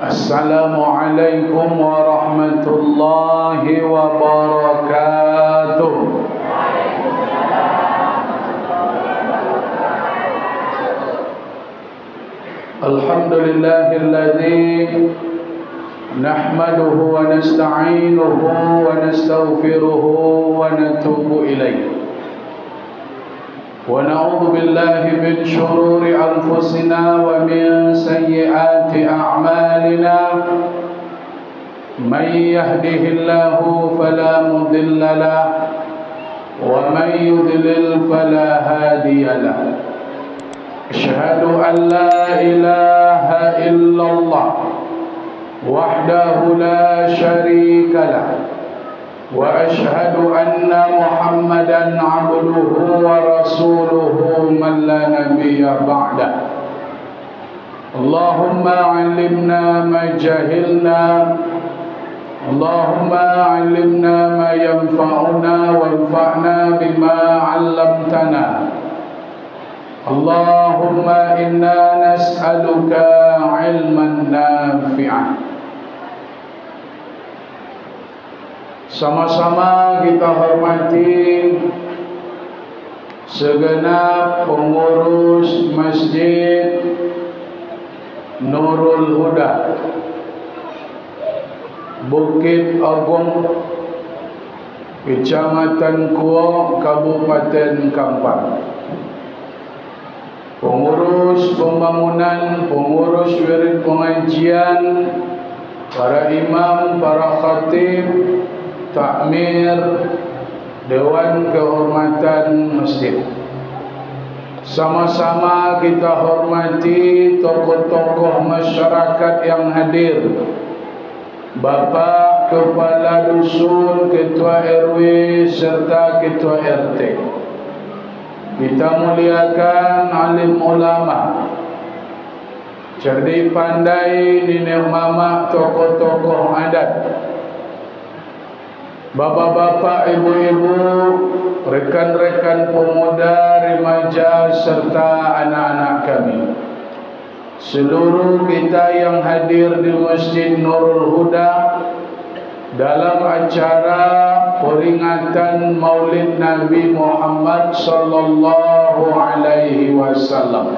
Assalamualaikum warahmatullahi wabarakatuh. Alhamdulillahilladzi nahmaduhu wa nasta'inuhu wa nastaghfiruhu wa natubu ilayh. Wa na'udzu billahi min shururi anfusina wa min sayyiati a'malina. Man yahdihillahu fala mudilla lahu wa man yudlil fala hadiya lahu. Asyhadu an la ilaha illallah wahdahu la syarika lah wa asyhadu anna Muhammadan abduhu wa rasuluhu man la nabiyya ba'dah. Allahumma 'allimna ma jahilna, Allahumma 'allimna ma yanfa'una wanfa'na bima 'allamtana. Allahumma inna nas'aluka 'ilman nafi'an. Sama-sama kita hormati segenap pengurus Masjid Nurul Huda Bukit Agung, Kecamatan Kuok, Kabupaten Kampar, pengurus pembangunan, pengurus wirid pengajian, para imam, para khatib, takmir, dewan kehormatan masjid. Sama-sama kita hormati tokoh-tokoh masyarakat yang hadir, Bapak Kepala Dusun, Ketua RW serta Ketua RT. Kita muliakan alim ulama, cerdik pandai, nenek mama, tokoh-tokoh adat, bapak-bapak, ibu-ibu, rekan-rekan pemuda, remaja serta anak-anak kami. Seluruh kita yang hadir di Masjid Nurul Huda dalam acara peringatan Maulid Nabi Muhammad sallallahu alaihi wasallam.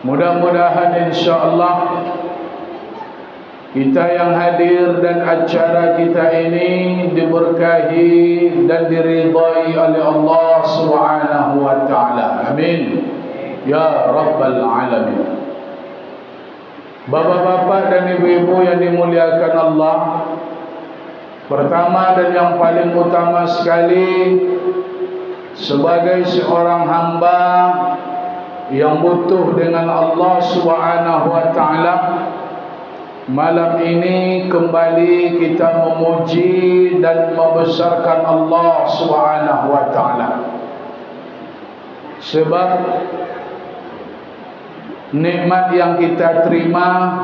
Mudah-mudahan insyaallah kita yang hadir dan acara kita ini diberkahi dan diridhai oleh Allah Subhanahu wa taala. Amin ya rabbal alamin. Bapak-bapak dan ibu-ibu yang dimuliakan Allah, pertama dan yang paling utama sekali, sebagai seorang hamba yang butuh dengan Allah Subhanahu wa taala, malam ini kembali kita memuji dan membesarkan Allah Subhanahu wa taala. Sebab nikmat yang kita terima,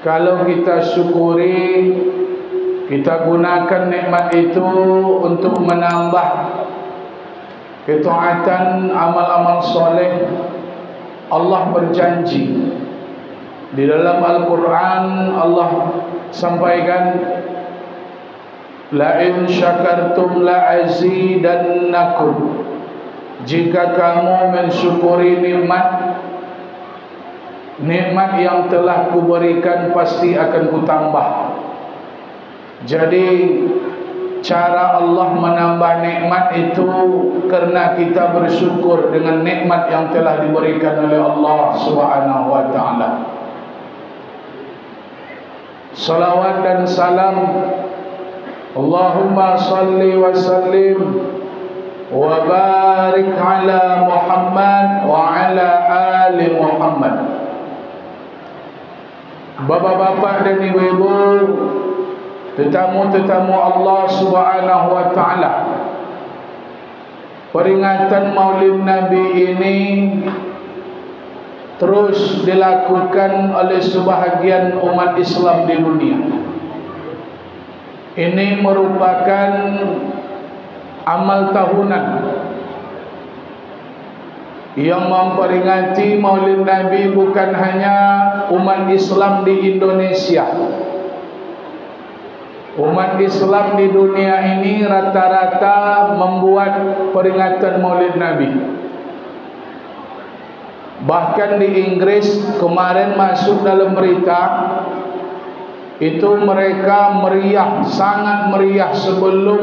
kalau kita syukuri, kita gunakan nikmat itu untuk menambah ketaatan, amal-amal soleh. Allah berjanji di dalam Al-Quran, Allah sampaikan, la in syakartum la azidannakum. Jika kamu mensyukuri nikmat yang telah kuberikan, pasti akan kutambah. Jadi cara Allah menambah nikmat itu karena kita bersyukur dengan nikmat yang telah diberikan oleh Allah Subhanahu wa taala. Salawat dan salam, Allahumma salli wa sallim wa barik ala Muhammad wa ala ali Muhammad. Bapak-bapak dan ibu-ibu, tetamu-tetamu Allah Subhanahu wa taala, peringatan Maulid Nabi ini terus dilakukan oleh sebahagian umat Islam di dunia. Ini merupakan amal tahunan yang memperingati Maulid Nabi bukan hanya umat Islam di Indonesia. Umat Islam di dunia ini rata-rata membuat peringatan Maulid Nabi. Bahkan di Inggris kemarin masuk dalam berita, itu mereka meriah, sangat meriah sebelum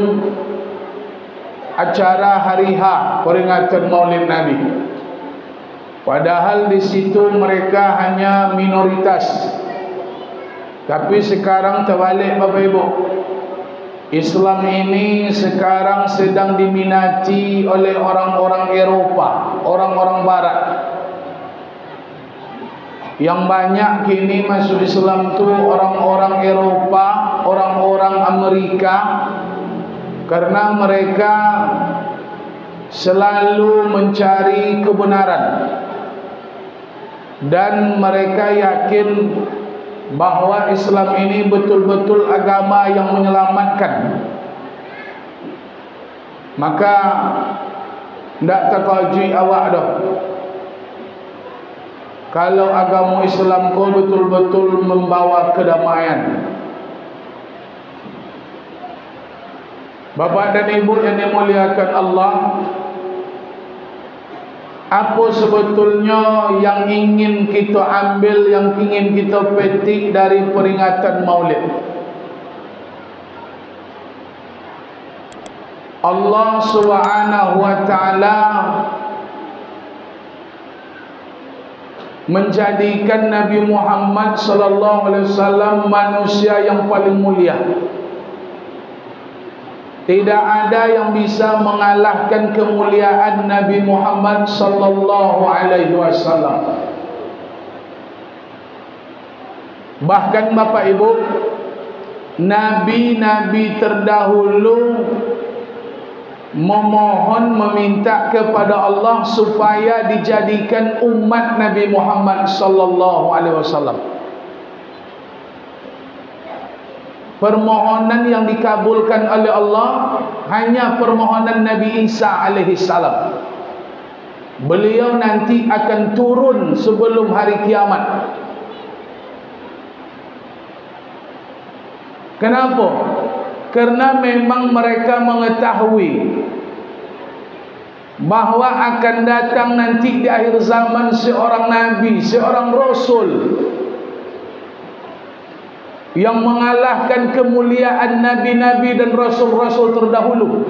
acara hari H peringatan Maulid Nabi. Padahal di situ mereka hanya minoritas. Tapi sekarang terbalik Bapak Ibu. Islam ini sekarang sedang diminati oleh orang-orang Eropa, orang-orang Barat. Yang banyak kini masuk Islam tu orang-orang Eropa, orang-orang Amerika, karena mereka selalu mencari kebenaran dan mereka yakin bahwa Islam ini betul-betul agama yang menyelamatkan. Maka tidak terkejut awak dah kalau agama Islam kau betul-betul membawa kedamaian. Bapak dan Ibu yang dimuliakan Allah, apa sebetulnya yang ingin kita ambil, yang ingin kita petik dari peringatan Maulid? Allah Subhanahu wa taala menjadikan Nabi Muhammad sallallahu alaihi wasallam manusia yang paling mulia. Tidak ada yang bisa mengalahkan kemuliaan Nabi Muhammad sallallahu alaihi wasallam. Bahkan Bapak Ibu, nabi-nabi terdahulu memohon, meminta kepada Allah supaya dijadikan umat Nabi Muhammad sallallahu alaihi wasallam. Permohonan yang dikabulkan oleh Allah hanya permohonan Nabi Isa alaihi salam. Beliau nanti akan turun sebelum hari kiamat. Kenapa? Karena memang mereka mengetahui bahawa akan datang nanti di akhir zaman seorang nabi, seorang rasul yang mengalahkan kemuliaan nabi-nabi dan rasul-rasul terdahulu.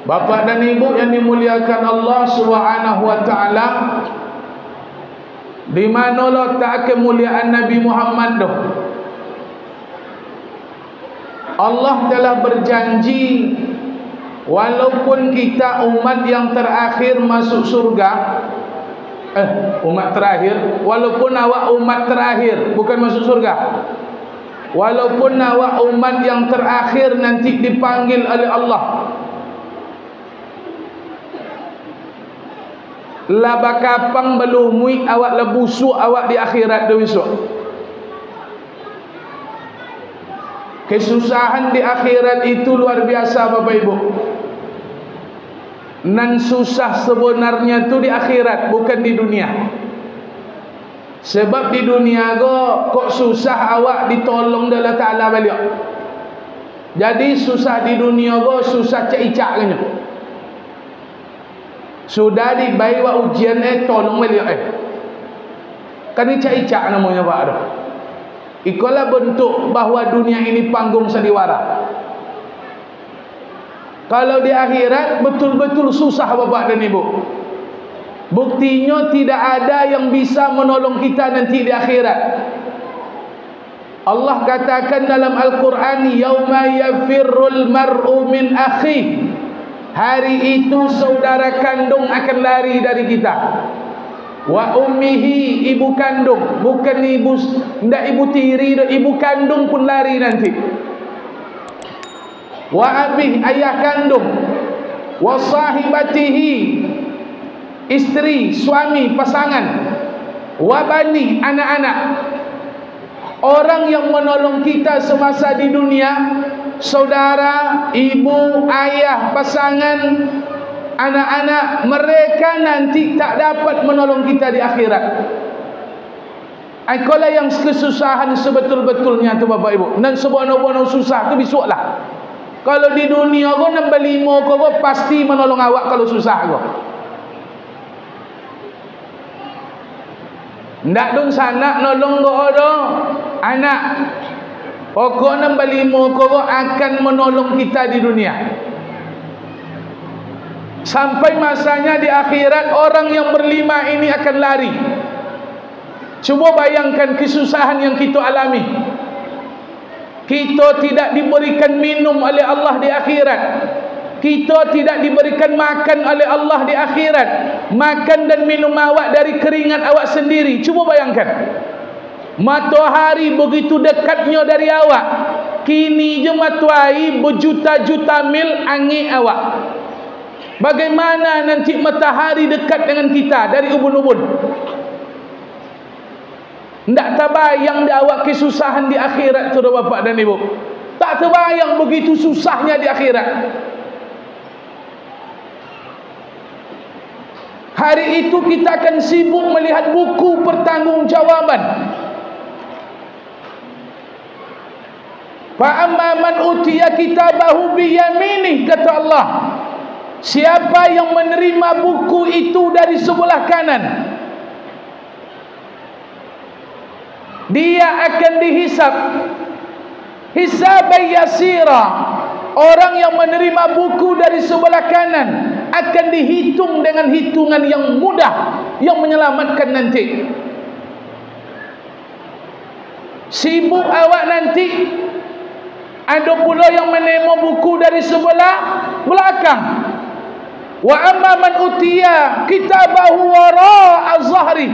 Bapak dan Ibu yang dimuliakan Allah Subhanahu wa taala, di mana letak kemuliaan Nabi Muhammad tu? Allah telah berjanji, walaupun kita umat yang terakhir masuk surga, umat terakhir, walaupun awak umat terakhir, bukan masuk surga, walaupun awak umat yang terakhir nanti dipanggil oleh Allah, laba kapang belumui awak lebusuk awak di akhirat tu besok. Kesusahan di akhirat itu luar biasa Bapak Ibu. Nan susah sebenarnya tu di akhirat, bukan di dunia. Sebab di dunia kok susah awak ditolong Allah Ta'ala balik. Jadi susah di dunia susah cak-icak kena. Sudah dibayar ujian tolong balik kan ini cak-icak namanya Pak dah. Itulah bentuk bahawa dunia ini panggung sandiwara. Kalau di akhirat betul-betul susah Bapak dan Ibu. Buktinya tidak ada yang bisa menolong kita nanti di akhirat. Allah katakan dalam Al-Quran, yauma yafirrul mar'u min akhi. Hari itu saudara kandung akan lari dari kita. Wa ummihi, ibu kandung, bukan ibu, tidak ibu tiri, ibu kandung pun lari nanti. Wa abih, ayah kandung. Wa sahibatihi, istri, suami, pasangan. Wa bani, anak-anak. Orang yang menolong kita semasa di dunia saudara, ibu, ayah, pasangan, anak-anak, mereka nanti tak dapat menolong kita di akhirat. Itulah yang kesusahan sebetul-betulnya tu Bapak Ibu. Dan sebono-bono susah tu besoklah. Kalau di dunia kau nambah 5 kau pasti menolong awak kalau susah kau. Ndak dong sana nolong kau ada anak. Pokok nambah 5 kau akan menolong kita di dunia. Sampai masanya di akhirat orang yang berlima ini akan lari. Cuba bayangkan kesusahan yang kita alami. Kita tidak diberikan minum oleh Allah di akhirat. Kita tidak diberikan makan oleh Allah di akhirat. Makan dan minum awak dari keringat awak sendiri. Cuba bayangkan. Matahari begitu dekatnya dari awak. Kini je matahari berjuta-juta mil angin awak. Bagaimana nanti matahari dekat dengan kita dari ubun-ubun? Tak terbayang dia awak kesusahan di akhirat tu Bapak dan Ibu. Tak terbayang begitu susahnya di akhirat. Hari itu kita akan sibuk melihat buku pertanggungjawaban. Fa amma man utiya kitabahu bi yaminih, kata Allah. Siapa yang menerima buku itu dari sebelah kanan, dia akan dihisab hisaban yasira. Orang yang menerima buku dari sebelah kanan akan dihitung dengan hitungan yang mudah, yang menyelamatkan nanti. Sibuk awak nanti. Ada pula yang menerima buku dari sebelah belakang. Wa amma man utiya kitabahu wara'a zahri.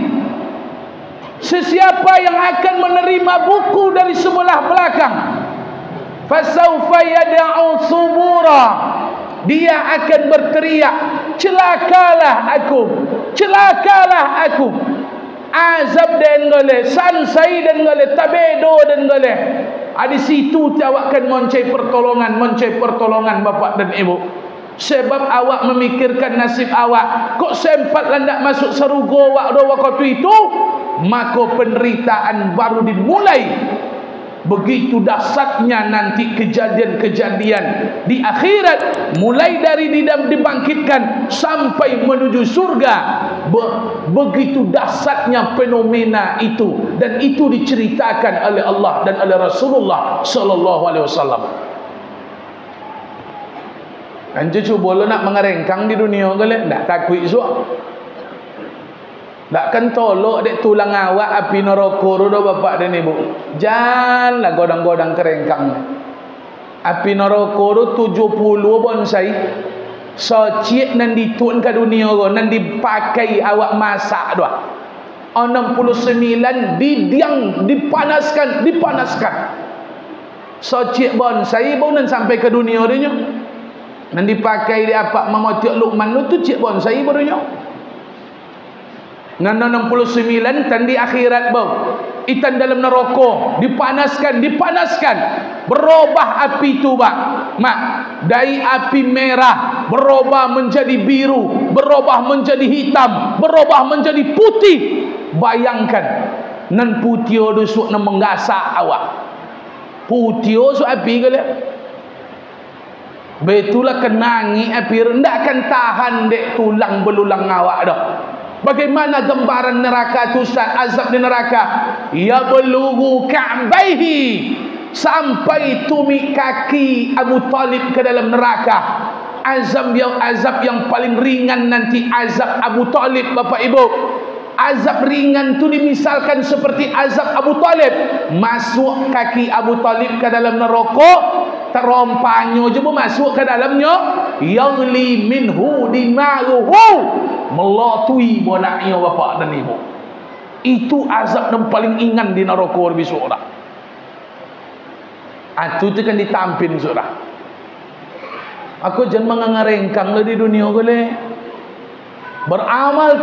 Sesiapa yang akan menerima buku dari sebelah belakang, fasawfa yad'u subura. Dia akan berteriak, celakalah aku, celakalah aku. Azab dan gole, sansai dan gole, tabedo dan gole. Di situ awak akan mencari pertolongan Bapak dan Ibu. Sebab awak memikirkan nasib awak. Kok sempat landak masuk surga awak waktu itu, maka penderitaan baru dimulai. Begitu dahsyatnya nanti kejadian-kejadian di akhirat, mulai dari dibangkitkan sampai menuju surga. Begitu dahsyatnya fenomena itu, dan itu diceritakan oleh Allah dan oleh Rasulullah sallallahu alaihi wasallam. Anjir cuba lo nak mengerengkang di dunia ke le? Tak takut suak. Takkan tolok dek tulang awak api neraka tu dah Bapak dan Ibu. Janganlah godang-godang kerengkang. Api neraka tu 70 bonsai. Societ nan ditun ke dunia ko, nan dipakai awak masak doa. 69 didiang dipanaskan. Societ bonsai baru nan sampai ke dunia dia. Nan dipakai di apa Mamotiak Luqman tu cik bonsai barunya. Nan 69 tan di akhirat bau. Itan dalam neraka dipanaskan. Berubah api tu bak. Mak, dari api merah berubah menjadi biru, berubah menjadi hitam, berubah menjadi putih. Bayangkan, nan putih tu suak nan menggasak awak. Putih suak api ke le? Betulah kenangi api rendah akan tahan dek tulang belulang awak dah. Bagaimana gambaran neraka tu Ustaz, azab di neraka? Ya belughu ka'baihi, sampai tumit kaki Abu Talib ke dalam neraka. Azab yang paling ringan nanti azab Abu Talib Bapak Ibu. Azab ringan tu dimisalkan seperti azab Abu Talib. Masuk kaki Abu Talib ke dalam neraka, terompanya je masuk ke dalamnya, yaghli minhu dima'uhu, melatui bonaknya Bapak dan Ibu. Itu azab yang paling ringan di neraka besok dah. Itu tu kan ditampin sudah. Aku jangan mengarengkang lah di dunia boleh. Beramal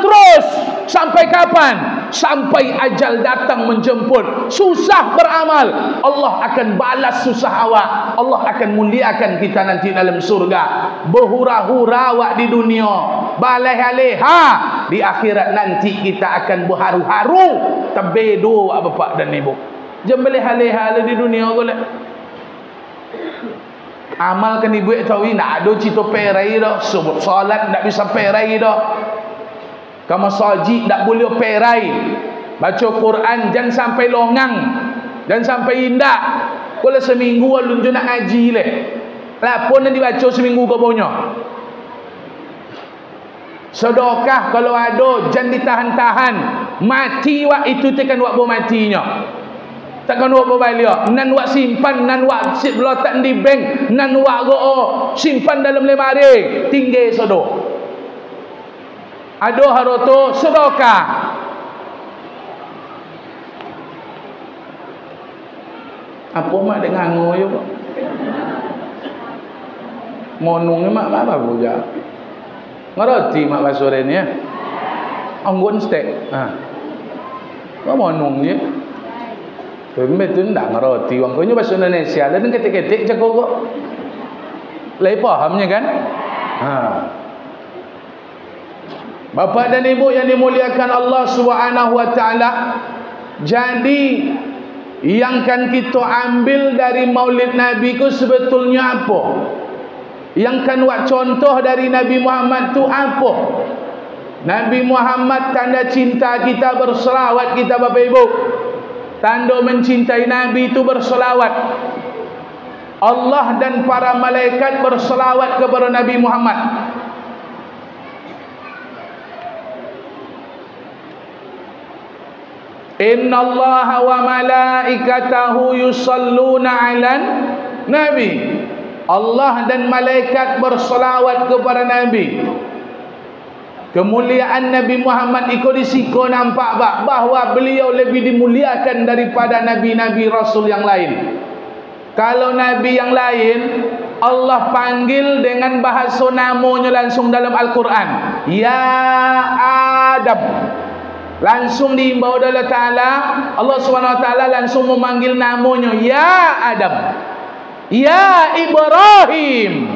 terus sampai kapan? sampai ajal datang menjemput. Susah beramal, Allah akan balas susah awak. Allah akan muliakan kita nanti dalam surga. Berhura-hura awak di dunia, baleh-aleha, di akhirat nanti kita akan berharu-haru. Terbedo awak bapak dan ibu. Jangan baleh-aleha di dunia boleh. Amal kan ibu tahu nak ada cita perai dah. Solat tak bisa perai dah. Kamu saji tak boleh perai. Baca Quran jangan sampai longang, jangan sampai indah. Kalau seminggu alun nak ngaji leh. Lapon yang dibaca seminggu ke banyak. Sedekah kalau ada jangan ditahan-tahan. Mati wak itu tekan wak matinya. Takkan wak berbalik, nan wak simpan, nan wak letak di bank, nan wak simpan dalam lemari, tinggal sodo. Ada haroto sedekah. Apa mak dengar ngoyo pak? Monungnya mak apa buja? Ngerti mak basore ni ya? Anggun stek. Kau monung je. Betul tak ngerti. Wang konya bahasa Indonesia dan ketik-ketik jago kok. Lai pahamnya kan? Bapak dan ibu yang dimuliakan Allah Subhanahu wa taala. Jadi yang kan kita ambil dari Maulid Nabi ku sebetulnya apa? Yang kan buat contoh dari Nabi Muhammad tu apa? Nabi Muhammad tanda cinta kita berselawat kita Bapak Ibu. Tanda mencintai Nabi itu berselawat. Allah dan para malaikat berselawat kepada Nabi Muhammad. Inna Allah wa malaikatahu yusalluna 'alan Nabi. Allah dan malaikat berselawat kepada Nabi. Kemuliaan Nabi Muhammad ikut disiko nampak bahawa beliau lebih dimuliakan daripada nabi-nabi rasul yang lain. Kalau nabi yang lain Allah panggil dengan bahasa namanya langsung dalam Al-Quran, ya Adam. Langsung diimbau oleh Ta'ala, Allah SWT langsung memanggil namanya, ya Adam, ya Ibrahim,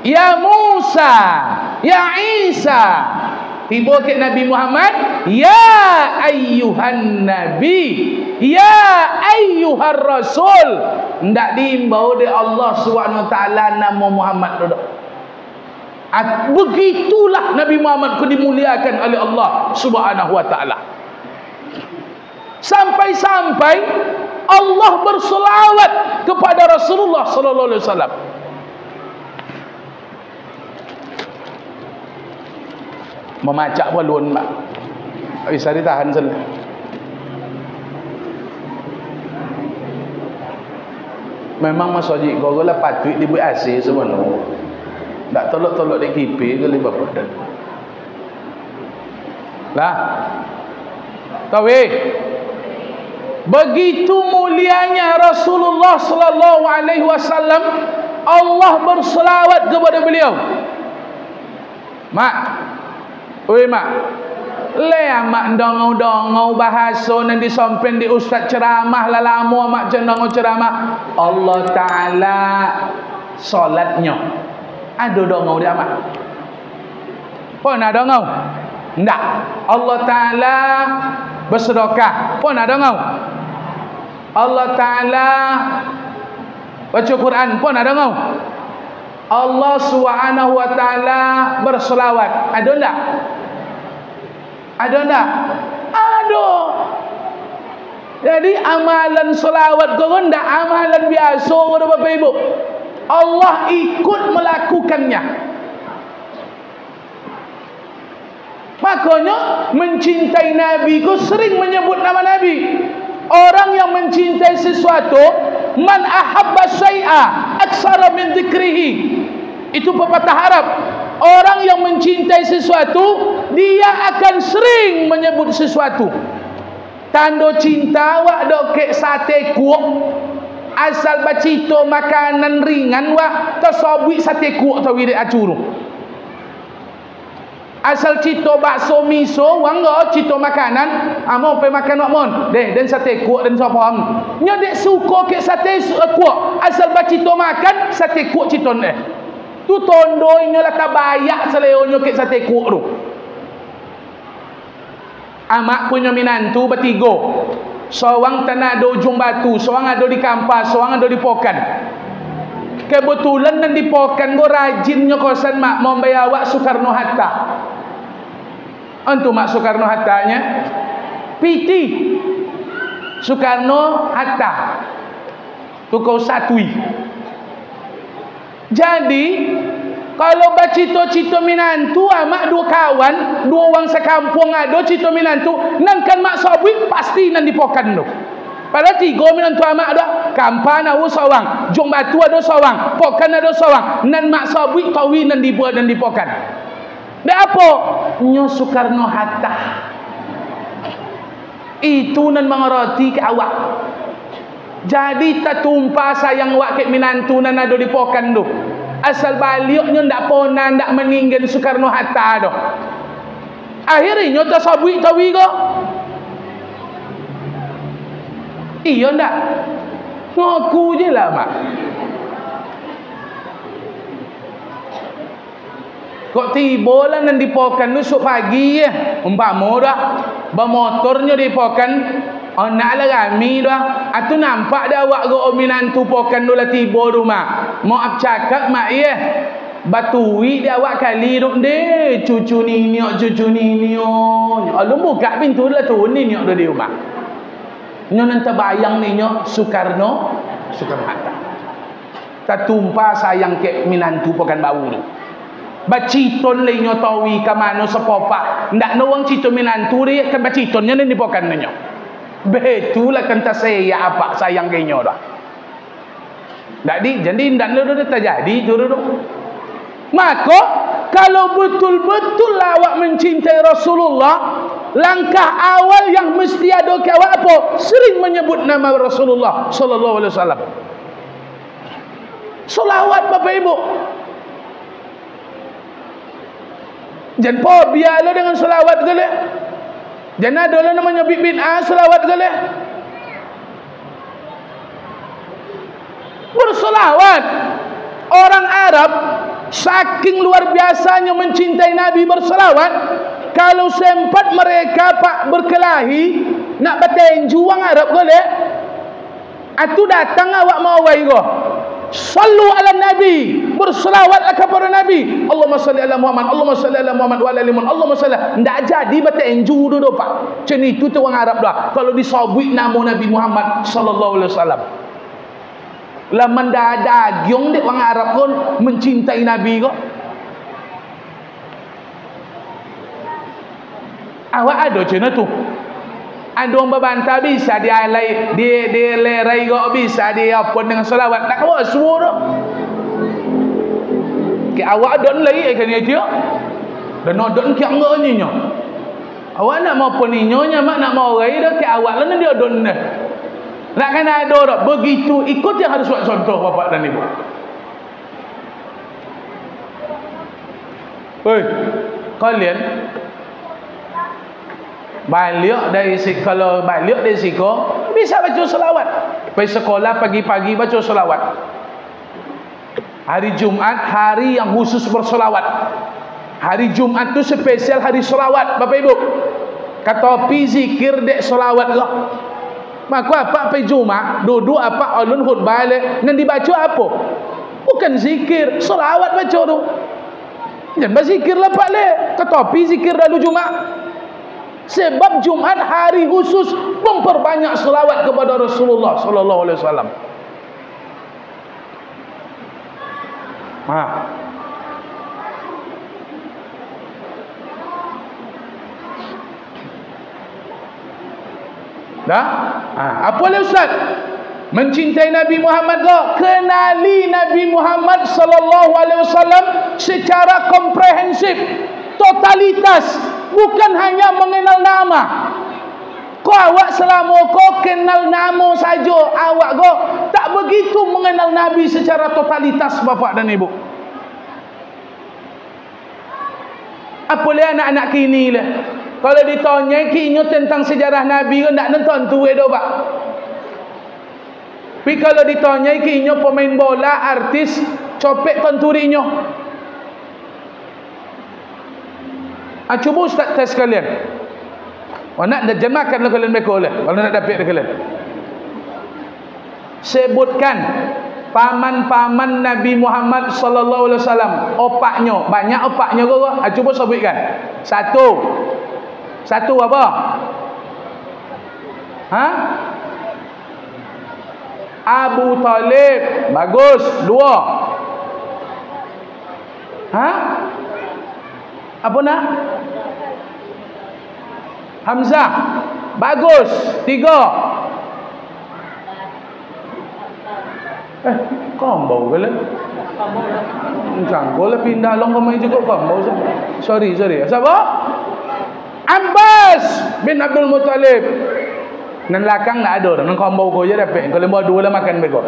ya Musa, ya Isa. Tiba ke Nabi Muhammad, ya ayyuhan nabi, ya ayyuhan rasul. Tidak diimbau oleh Allah SWT nama Muhammad. Begitulah Nabi Muhammad dimuliakan oleh Allah Subhanahu wa taala. Sampai-sampai Allah berselawat kepada Rasulullah sallallahu alaihi wasallam. Memacak balon mak. Bisa ditahan sel. Memang Mas Haji kau lah patut dibuat AC sebenarnya. Tak tolok-tolok di kipi ke lebih bapak dan. Lah. Tahu begitu mulianya Rasulullah sallallahu alaihi wasallam, Allah berselawat kepada beliau. Mak, oi mak, le mak dongau-dongau bahasa nan disampen di ustaz ceramah lah lama mak cenong ceramah. Allah taala solatnya ada dongau dia mak. Pun ada dongau? Ndak. Allah taala bersedekah. Pun ada dongau? Allah taala baca Quran. Pun ada dongau? Allah Subhanahu wa taala berselawat. Ada enggak? Ada enggak? Ada. Jadi amalan selawat kau enggak amalan biasa kepada Bapak Ibu. Allah ikut melakukannya. Makanya mencintai Nabi ku sering menyebut nama Nabi. Orang yang mencintai sesuatu, man ahabba syai'a aksara min dzikrihi. Itu pepatah Arab. Orang yang mencintai sesuatu, dia akan sering menyebut sesuatu. Tanda cinta wak dok kek sate kuok. Asal bacito makanan ringan wak tersobik sate kuok tau wirid acuru. Asal cito bakso miso, wang go cito makanan, amo pe makan wak mon. Deh dan sate kuah dan sopong. Nya dek suko ke sate kuah. Asal ba cito makan sate kuah cito deh. Tu tondoi nya lah tabayak seleonyo ke sate kuah tu. Amak punya minantu bertiga. Seorang tanah ada ujung batu, seorang ada di Kampas, seorang ada di Pokan. Kebetulan nan di Pokan go rajinnya kosan mak mau bayar awak Soekarno Hatta. Antu mak Soekarno Hattanya PT Soekarno Hatta. Tu kau satui. Jadi kalau bacito-cito minantu mak dua kawan, dua orang sekampung ada cito minantu, nan kan mak sabui pasti nan dipokan tu. Padahal tiga minantu mak ada, Kampan ada seorang, Jong Batu ada seorang, Pokan ada seorang, nan mak sabui tawi nan dibuat dan dipokan. Dak apa? Nyo Soekarno Hatta. Itu nan mengerti ke awak. Jadi tak tumpah sayang wak ke minantu nan ada dipokan tu. Asal baliknya ndak pernah ndak meninggal Soekarno Hatta dah. Akhirnya tasabui tawi ko. Iya ndak? Ngaku je lah mak. Kok tiba lah nan dipokan tu sok pagi ya. Umpama dah bermotornya dipokan anak lah kami dah. Atu nampak dah awak go minantu pokan dula tiba rumah. Maaf cakap mak ya. Batui dia awak kali duk deh cucu niniok alum buka pintu lah tu niniok di rumah. Nyo nan terbayang niniok Soekarno Hatta. Tak tumpah sayang ke minantu pokan bau tu. Baciton le nyo tawi ka mano sepopak. Ndak no wang cito minantu dia kan bacitonnya ni pokan nyo. Betulah kan tak saya apa sayang ke nyo dah. Jadi ndak no terjadi tu dulu. Maka kalau betul-betul awak mencintai Rasulullah, langkah awal yang mesti ada ke awak apa? Sering menyebut nama Rasulullah sallallahu alaihi wasallam. Selawat Bapak Ibu. Jangan fobia lo dengan selawat gale. Jangan ada lo namanya bid'ah selawat gale. Berselawat. Orang Arab saking luar biasanya mencintai Nabi berselawat, kalau sempat mereka pak berkelahi nak bertenju orang Arab gale, atu datang awak mau wai go. Sallu ala Nabi, berselawatlah kepada Nabi. Allahumma salli ala Muhammad, Allahumma salli ala Muhammad wa ala ali Muhammad, Allahumma salli. Ndak jadi bertenju dulu pak. Macam itu tu orang Arab dah. Kalau disabui nama Nabi Muhammad sallallahu alaihi wasallam. Lah mendadak giong dek orang Arab pun mencintai Nabi kok. Awak ada macam tu. Ada orang berbantah bisa dia lerai kok bisa dia apa dengan selawat. Tak awak semua tu. Ke awak don lagi kan dia. Dan don ki angonyo. Awak nak mau peninyonya mak nak mau rai dah ke awak lah dia don dah. Nak kan ada dah begitu ikut yang harus buat contoh bapak dan ibu. Hei, kalian balik dari kalau balik dari siko bisa baca selawat. Pergi sekolah pagi-pagi baca selawat. Hari Jumat hari yang khusus berselawat. Hari Jumat tu spesial hari selawat Bapak Ibu. Kata pi zikir dek selawat lah. Maka apa pergi Jumat duduk apa alun khutbah le nan dibaca apa? Bukan zikir, selawat baca tu. Jangan berzikir lah pak le. Kata pi zikir lalu Jumat. Sebab Jumat hari khusus memperbanyak selawat kepada Rasulullah sallallahu alaihi wasallam. Dah? Apa le Ustaz? Mencintai Nabi Muhammad kau, kenali Nabi Muhammad sallallahu alaihi wasallam secara komprehensif, totalitas, bukan hanya mengenal nama. Kau awak selama kau kenal nama saja, awak kau tak begitu mengenal Nabi secara totalitas Bapak dan Ibu. Apa le anak-anak kini lah. Kalau ditanya kinyo tentang sejarah Nabi, tak nonton tu dah pak. Tapi kalau ditanya kinyo pemain bola, artis, copek konturinya. Cuba Ustaz tes kalian. Nak terjemahkan kalian mereka oleh. Kalau nak dapat kalian. Sebutkan paman-paman Nabi Muhammad sallallahu alaihi wasallam, opaknya, banyak opaknya ke? Cuba sebutkan. Satu apa? Abu Talib. Bagus. 2. Apa nak? Hamzah. Bagus. 3. Kambau ke lah? Kambau lah pindah long kemai juga kambau. Sorry. Siapa? Abbas bin Abdul Muttalib. Nan lakang nak ada, nan kambau ko je dapat. Kalau mau 2 lah makan bego.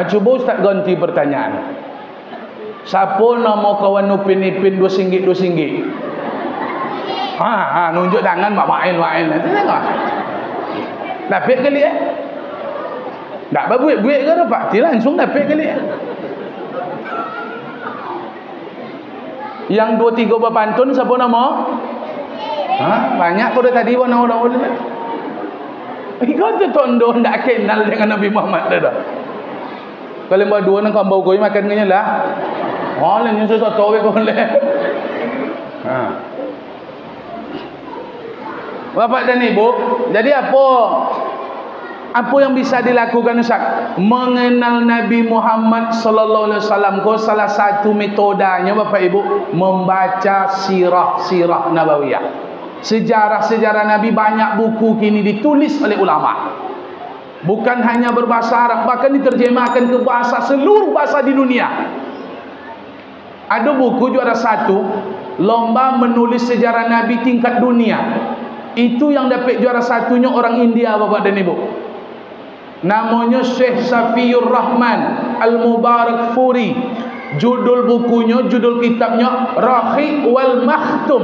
Cuba Ustaz ganti pertanyaan. Siapa nama kawan Upin-Ipin RM2? Nunjuk tangan mak main. Tengok. Dapat kali tak berbuat-buat ke dapat? Langsung dapat kali Yang 2-3 berpantun siapa nama? Banyak kau dah tadi warna-warna. Kau tu tondo tak kenal dengan Nabi Muhammad dah. Kalau buat 2 nak kambau kau makan ke lah. Lain yang susah tahu kau boleh. Bapak dan Ibu, jadi apa yang bisa dilakukan Ustaz? Mengenal Nabi Muhammad sallallahu alaihi wasallam ko salah satu metodanya Bapak Ibu membaca sirah nabawiyah. Sejarah Nabi, banyak buku kini ditulis oleh ulama. Bukan hanya berbahasa Arab, bahkan diterjemahkan ke seluruh bahasa di dunia. Ada buku juara 1 lomba menulis sejarah Nabi tingkat dunia. Itu yang dapat juara 1-nya orang India Bapak dan Ibu. Namanya Syekh Safiyur Rahman Al-Mubarak Furi. Judul kitabnya Rahiq wal Makhtum.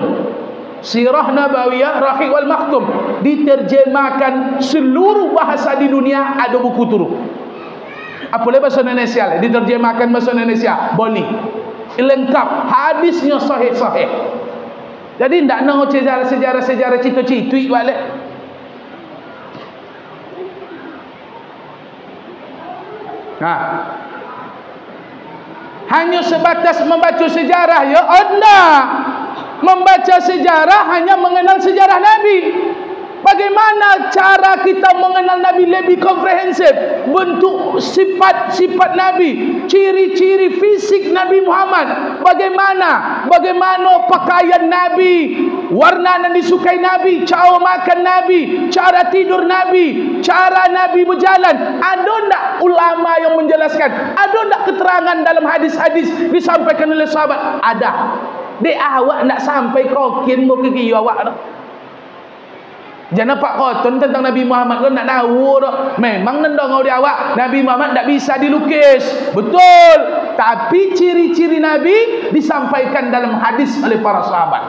Sirah Nabawiyah Rahiq wal Makhtum. Diterjemahkan seluruh bahasa di dunia, ada buku turun. Apalagi bahasa Indonesia, diterjemahkan bahasa Indonesia boleh. Lengkap, hadisnya sahih. Jadi tidak nak sejarah cita-cita balik. Hanya sebatas membaca sejarah ya? Tidak. Membaca sejarah hanya mengenal sejarah Nabi. Bagaimana cara kita mengenal Nabi lebih komprehensif? Bentuk sifat-sifat Nabi, ciri-ciri fisik Nabi Muhammad. Bagaimana pakaian Nabi, warna yang disukai Nabi, cara makan Nabi, cara tidur Nabi, cara Nabi berjalan. Ada tak ulama yang menjelaskan? Ada tak keterangan dalam hadis-hadis disampaikan oleh sahabat? Ada. Awak nak sampai kokin mau ke awak dah. Jangan pak koton tentang Nabi Muhammad kan nak tahu dah. Memang nendong di awak Nabi Muhammad tak bisa dilukis. Betul. Tapi ciri-ciri Nabi disampaikan dalam hadis oleh para sahabat.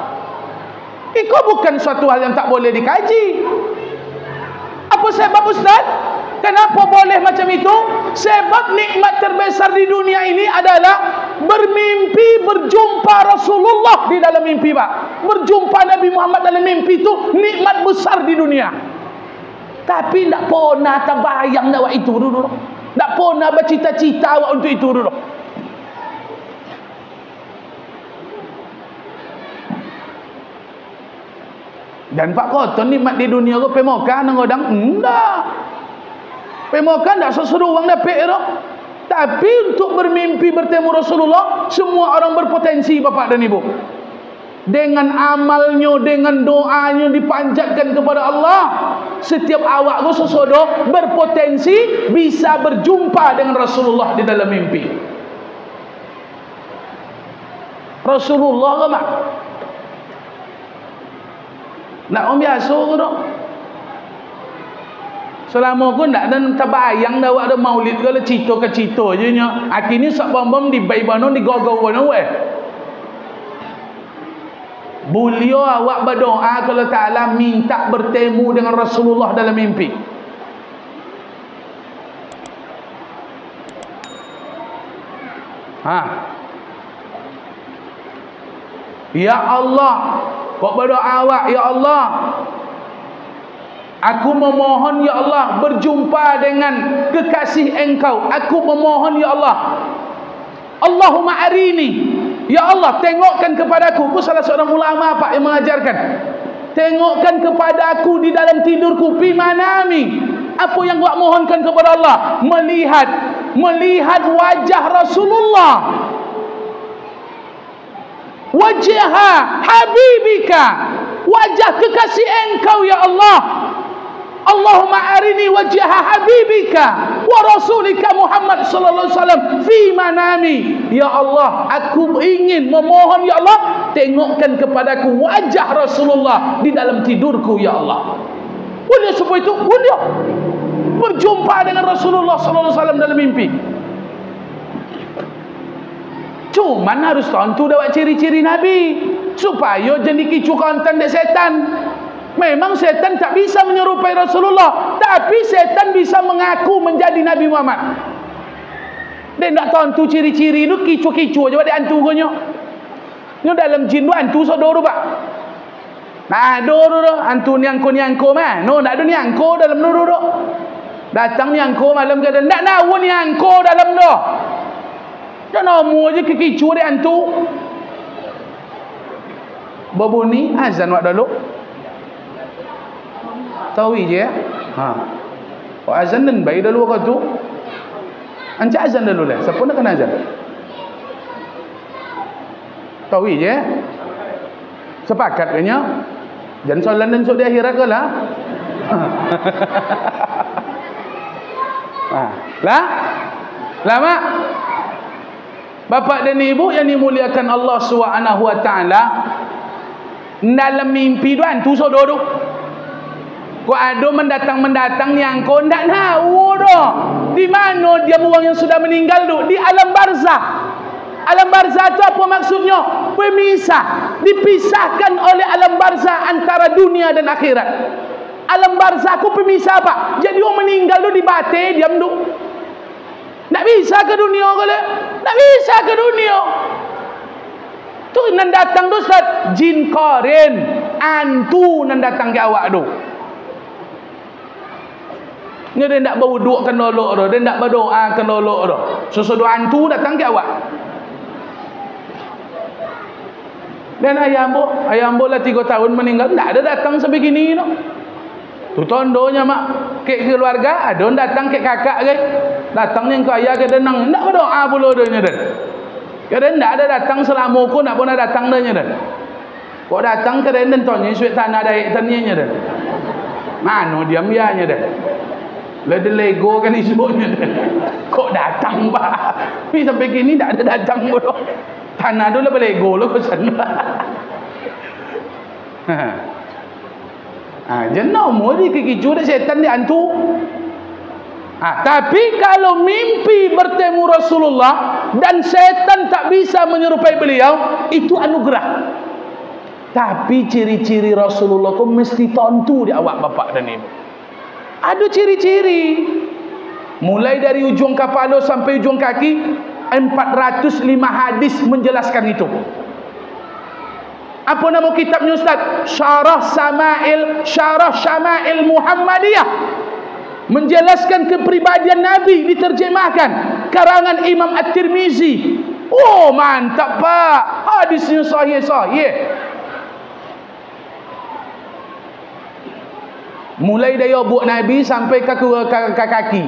Itu bukan suatu hal yang tak boleh dikaji. Apa sebab Ustaz? Kenapa boleh macam itu? Sebab nikmat terbesar di dunia ini adalah bermimpi berjumpa Rasulullah di dalam mimpi, Pak. Berjumpa Nabi Muhammad dalam mimpi itu nikmat besar di dunia. Tapi tak pernah terbayang awak itu dulu. Tak pernah bercita-cita awak untuk itu dulu. Dan Pak Koton nikmat di dunia ke pemokan ngodang? Enggak. Pemokan tak seseru orang dapat dah. Tapi untuk bermimpi bertemu Rasulullah, semua orang berpotensi Bapak dan Ibu. Dengan amalnya, dengan doanya dipanjatkan kepada Allah, setiap awak tu sesodo berpotensi bisa berjumpa dengan Rasulullah di dalam mimpi. Rasulullah ke mak? Nak orang biasa ke tak? Selama aku tak ada terbayang dah ada maulid ke cerita ke cerita je nya. Akhirnya sak bom di baibano di gogau-gogau weh. Beliau awak berdoa kalau Ta'ala minta bertemu dengan Rasulullah dalam mimpi. Ya Allah, kau berdoa awak, ya Allah, aku memohon ya Allah berjumpa dengan kekasih engkau. Aku memohon ya Allah, Allahumma arini, ya Allah tengokkan kepadaku. Aku salah seorang ulama Pak yang mengajarkan, tengokkan kepada aku di dalam tidurku, fi manami. Apa yang gua mohonkan kepada Allah? Melihat wajah Rasulullah, wajah habibika, wajah kekasih engkau ya Allah. Allahumma arini wajah habibika wa rasulika Muhammad sallallahu alaihi wasallam fi manami. Ya Allah, aku ingin memohon ya Allah, tengokkan kepadaku wajah Rasulullah di dalam tidurku ya Allah. Boleh sebab itu, boleh berjumpa dengan Rasulullah sallallahu alaihi wasallam dalam mimpi. Cuman harus tentu dapat ciri-ciri Nabi supaya jadi kicu konten dek setan. Memang setan tak bisa menyerupai Rasulullah, tapi setan bisa mengaku menjadi Nabi Muhammad. Dia tak tentu ciri-ciri itu kicu-kicu aja pada antu gonyo. Ni dalam jin tu antu sodoro pak. Nah, doro antu niangko mah. No, tak ada niangko dalam doro. Datang niangko malam kada ndak nawu niangko dalam do. Jangan mau aja kekicu dia antu. Babuni azan wak dulu. Tahu je ya? Wak azan dan bayi dulu waktu tu. Anca azan dulu lah. Siapa nak kena azan? Tahu je ya? Sepakat kanya. Jangan soalan dan sok di akhirat ke lah. Lah? Lama? Bapak dan ibu yang dimuliakan Allah Subhanahu wa taala, dalam mimpi tu antu sodoro. Kau ada mendatang yang kau ndak tahu dah. Di mana dia orang yang sudah meninggal tu? Di alam barzah. Alam barzah tu apa maksudnya? Pemisah. Dipisahkan oleh alam barzah antara dunia dan akhirat. Alam barzah ku pemisah apa? Jadi orang meninggal tu dibate diam tu. Tak bisa ke dunia ke le? Tak bisa ke dunia. Tu nan datang tu Ustaz, jin koren, antu nan datang ke awak tu. Ni dia nak berwuduk kan lolok tu, dia nak berdoa kan lolok tu. Sesuatu antu datang ke awak. Dan ayah ambo lah 3 tahun meninggal, tak ada datang sebegini tu. Tu tondonya mak, ke keluarga ada datang ke kakak ke. Datangnya ke ayah ke denang, ndak berdoa pula dia dan. Kadang ndak ada datang selama aku nak pernah datang dia dan. Kok datang ke dan tonnya suit tanah daik tanianya dan. Mano diam bianya dan. Lede lego kan isunya dan. Kok datang pak? Ni sampai kini ndak ada datang pula. Tanah tu lah lego lo ke sana. Jenau mau di kekicu dah setan di antu. Tapi kalau mimpi bertemu Rasulullah dan setan tak bisa menyerupai beliau, itu anugerah. Tapi ciri-ciri Rasulullah tu mesti tentu di awak bapak dan ibu. Ada ciri-ciri. Mulai dari ujung kepala sampai ujung kaki, 405 hadis menjelaskan itu. Apa nama kitabnya Ustaz? Syarah Syama'il Muhammadiyah. Menjelaskan kepribadian Nabi, diterjemahkan karangan Imam At-Tirmizi. Oh mantap pak, hadisnya sahih. Mulai dari obok Nabi sampai ke kaki,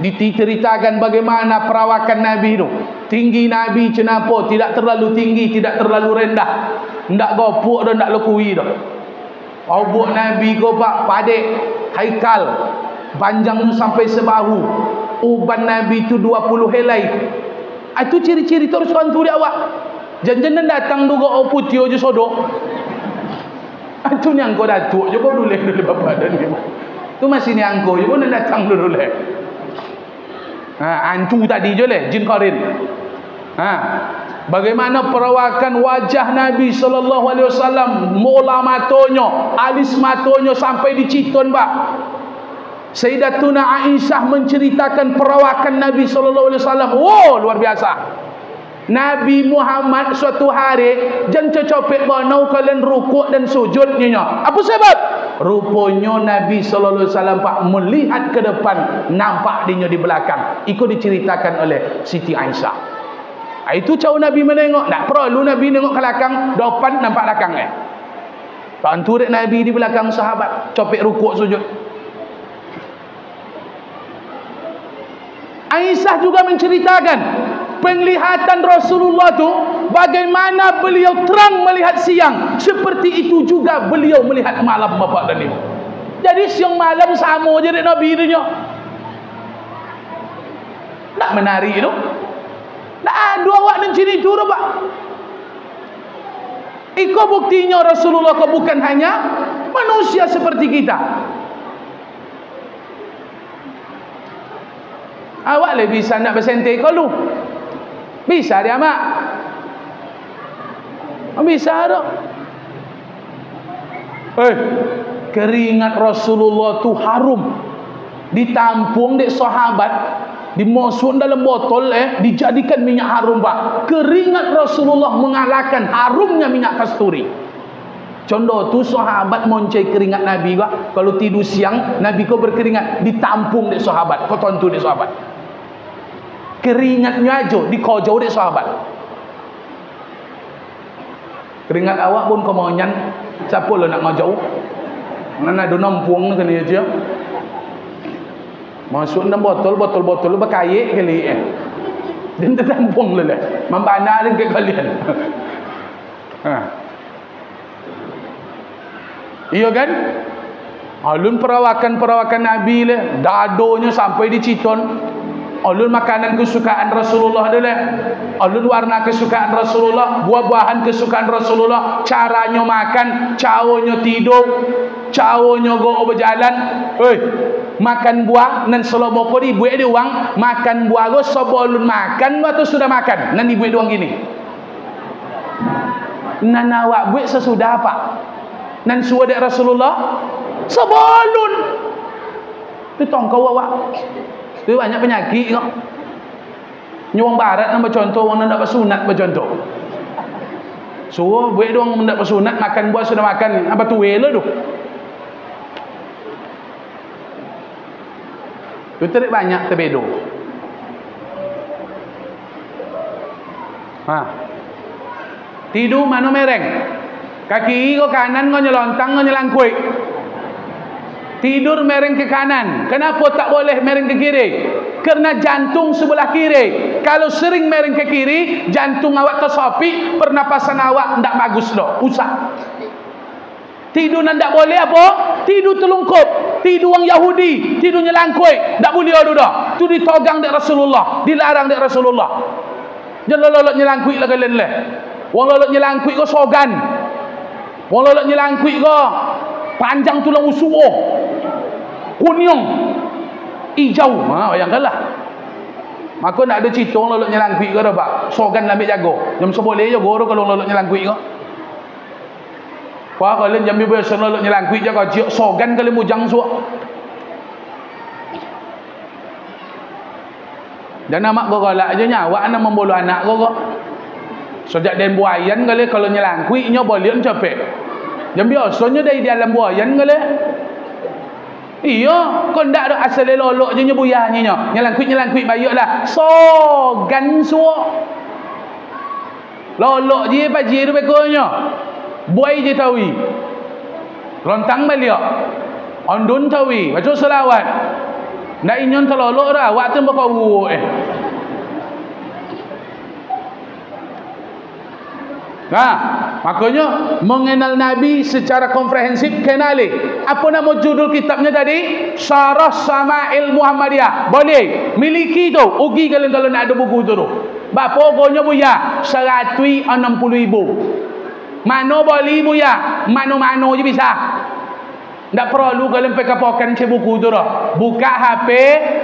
diceritakan bagaimana perawakan Nabi itu. Tinggi Nabi kenapa? Tidak terlalu tinggi, tidak terlalu rendah. Ndak gopuk dah, ndak lekui dah. Obok Nabi go pak padek haikal, panjangnya sampai sebahu. Uban Nabi itu 20 helai. Itu ciri-ciri terus kantu dia awak. Jangan datang juga putih je sodok. Itu yang kau datuk je kau boleh bapak dan ibu. Tu masih ni angko je pun datang dulu leh. Antu tadi je leh, jin qarin. Bagaimana perawakan wajah Nabi sallallahu alaihi wasallam, mola matonya, alis matonya sampai dicitun pak. Sayyidatuna Aisyah menceritakan perawakan Nabi sallallahu alaihi wasallam. Wow, luar biasa. Nabi Muhammad suatu hari jangan copek banau kalian rukuk dan sujud nyonya. Apa sebab? Rupanya Nabi sallallahu alaihi wasallam pak melihat ke depan, nampak dia di belakang. Ikut diceritakan oleh Siti Aisyah. Itu cara Nabi menengok. Tak perlu Nabi tengok ke belakang, depan nampak belakang tak antu Nabi di belakang sahabat copek rukuk sujud. Aisyah juga menceritakan penglihatan Rasulullah tu bagaimana beliau terang melihat siang, seperti itu juga beliau melihat malam bapak dan ibu. Jadi siang malam sama je dek Nabi tu nya. Tak menarik tu. Tak ada awak dan ciri tu pak. Iko buktinya Rasulullah kau bukan hanya manusia seperti kita. Awak lebih bisa nak bersentai kau lu. Bisa dia mak. Bisa tak? Keringat Rasulullah tu harum. Ditampung dek sahabat, dimasuk dalam botol dijadikan minyak harum pak. Keringat Rasulullah mengalahkan harumnya minyak kasturi. Contoh tu sahabat moncai keringat Nabi pak. Kalau tidur siang Nabi kau berkeringat, ditampung dek sahabat. Kau tonton dek sahabat. Keringatnya aja dikojau dek sahabat. Keringat awak pun kau mau nyan, siapa lo nak ngojau? Mana ada nampung kan dia je. Masuk dalam botol berkait kali dan tertampung le membana dengan kalian. Iya kan? Alun perawakan Nabi le, dadonya sampai diciton. Alun makanan kesukaan Rasulullah dulu. Alun warna kesukaan Rasulullah, buah-buahan kesukaan Rasulullah, caranya makan, caranya tidur, caranya go berjalan. Makan buah nan selama kau dibuat dia uang makan buah go sebelum makan atau sudah makan nan dibuat dia uang gini. Nan awak buat sesudah apa? Nan sudah dek Rasulullah sebelum. Tu tongkau awak. Tu banyak penyakit kok. Nyuang barat nama contoh orang nak bersunat bercontoh. So buat dia orang nak bersunat makan buah sudah makan apa tu lah tu. Itu banyak terbedo. Tidur mana mereng. Kaki kau kanan kau nyelontang kau nyelangkui. Tidur mereng ke kanan. Kenapa tak boleh mereng ke kiri? Kerana jantung sebelah kiri. Kalau sering mereng ke kiri, jantung awak tersopik, pernapasan awak tidak bagus dah. Usah. Tidur tidak boleh apa? Tidur telungkup. Tidur orang Yahudi, tidur nyelangkui. Tak boleh ada dah. Itu ditogang dek Rasulullah, dilarang dek Rasulullah. Jangan lolok nyelangkui lah kalian leh. Wong lolok nyelangkui kau sogan. Wong lolok nyelangkui kau panjang tulang usuh, kunyong, hijau. Bayangkanlah. Maka nak ada cerita orang lolok nyelangkui kau dah pak. Sogan lambat jago. Jam seboleh jago dah kalau lolok nyelangkui kau. Wah kalian jam biasa lolok nyelangkui jago jiok sogan kalian mujang suak. Dan nama kau galak aja nyawa anak membolu anak kau. Sejak den buayan kali kalau nyelangkui nya boleh capek. Jam biasanya dari dalam buayan kali. Iya, kau ndak ada asal lolok je nyebuyahnya nya. Nyelangkui bayaklah. Sogan suak. Lolok je paji tu bekonya. Buai je tawi. Lontang balik. Ondun tawi, baca selawat. Ndak inyon terlolok dah, waktu berkau makanya mengenal Nabi secara komprehensif kenali. Apa nama judul kitabnya tadi? Syarah Syama'il Muhammadiyah. Boleh miliki tu. Ugi kalian kalau nak ada buku tu. Berapa gonya buya? 160,000. Mana boleh buya? Mano-mano je bisa. Tak perlu kalau sampai kapokan cek buku tu dah. Buka HP,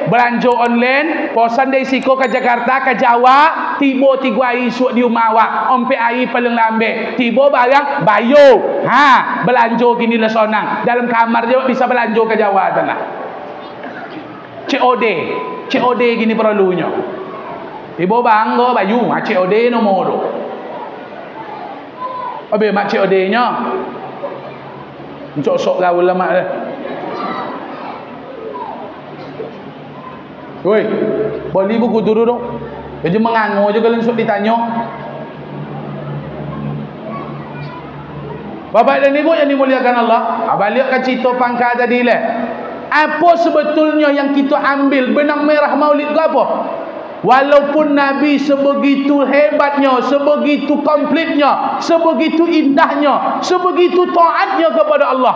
belanja online, posan dari Siko ke Jakarta, ke Jawa, tiba 3 hari suak di rumah awak. Ompe air paling lambe. Tiba barang, bayo. Ha, belanja gini lah sonang. Dalam kamar je bisa belanja ke Jawa tanah. COD. COD gini perlunya. Tiba bangga bayu, COD nomor tu. Habis mak COD-nya. Encok sok gaul lah mak dia. Woi, beli buku tu dulu. Dia mengangu je kalau sok ditanya. Bapak dan ibu yang dimuliakan Allah, balik ke cerita pangkal tadi lah. Apa sebetulnya yang kita ambil benang merah maulid ke apa? Walaupun Nabi sebegitu hebatnya, sebegitu komplitnya, sebegitu indahnya, sebegitu taatnya kepada Allah,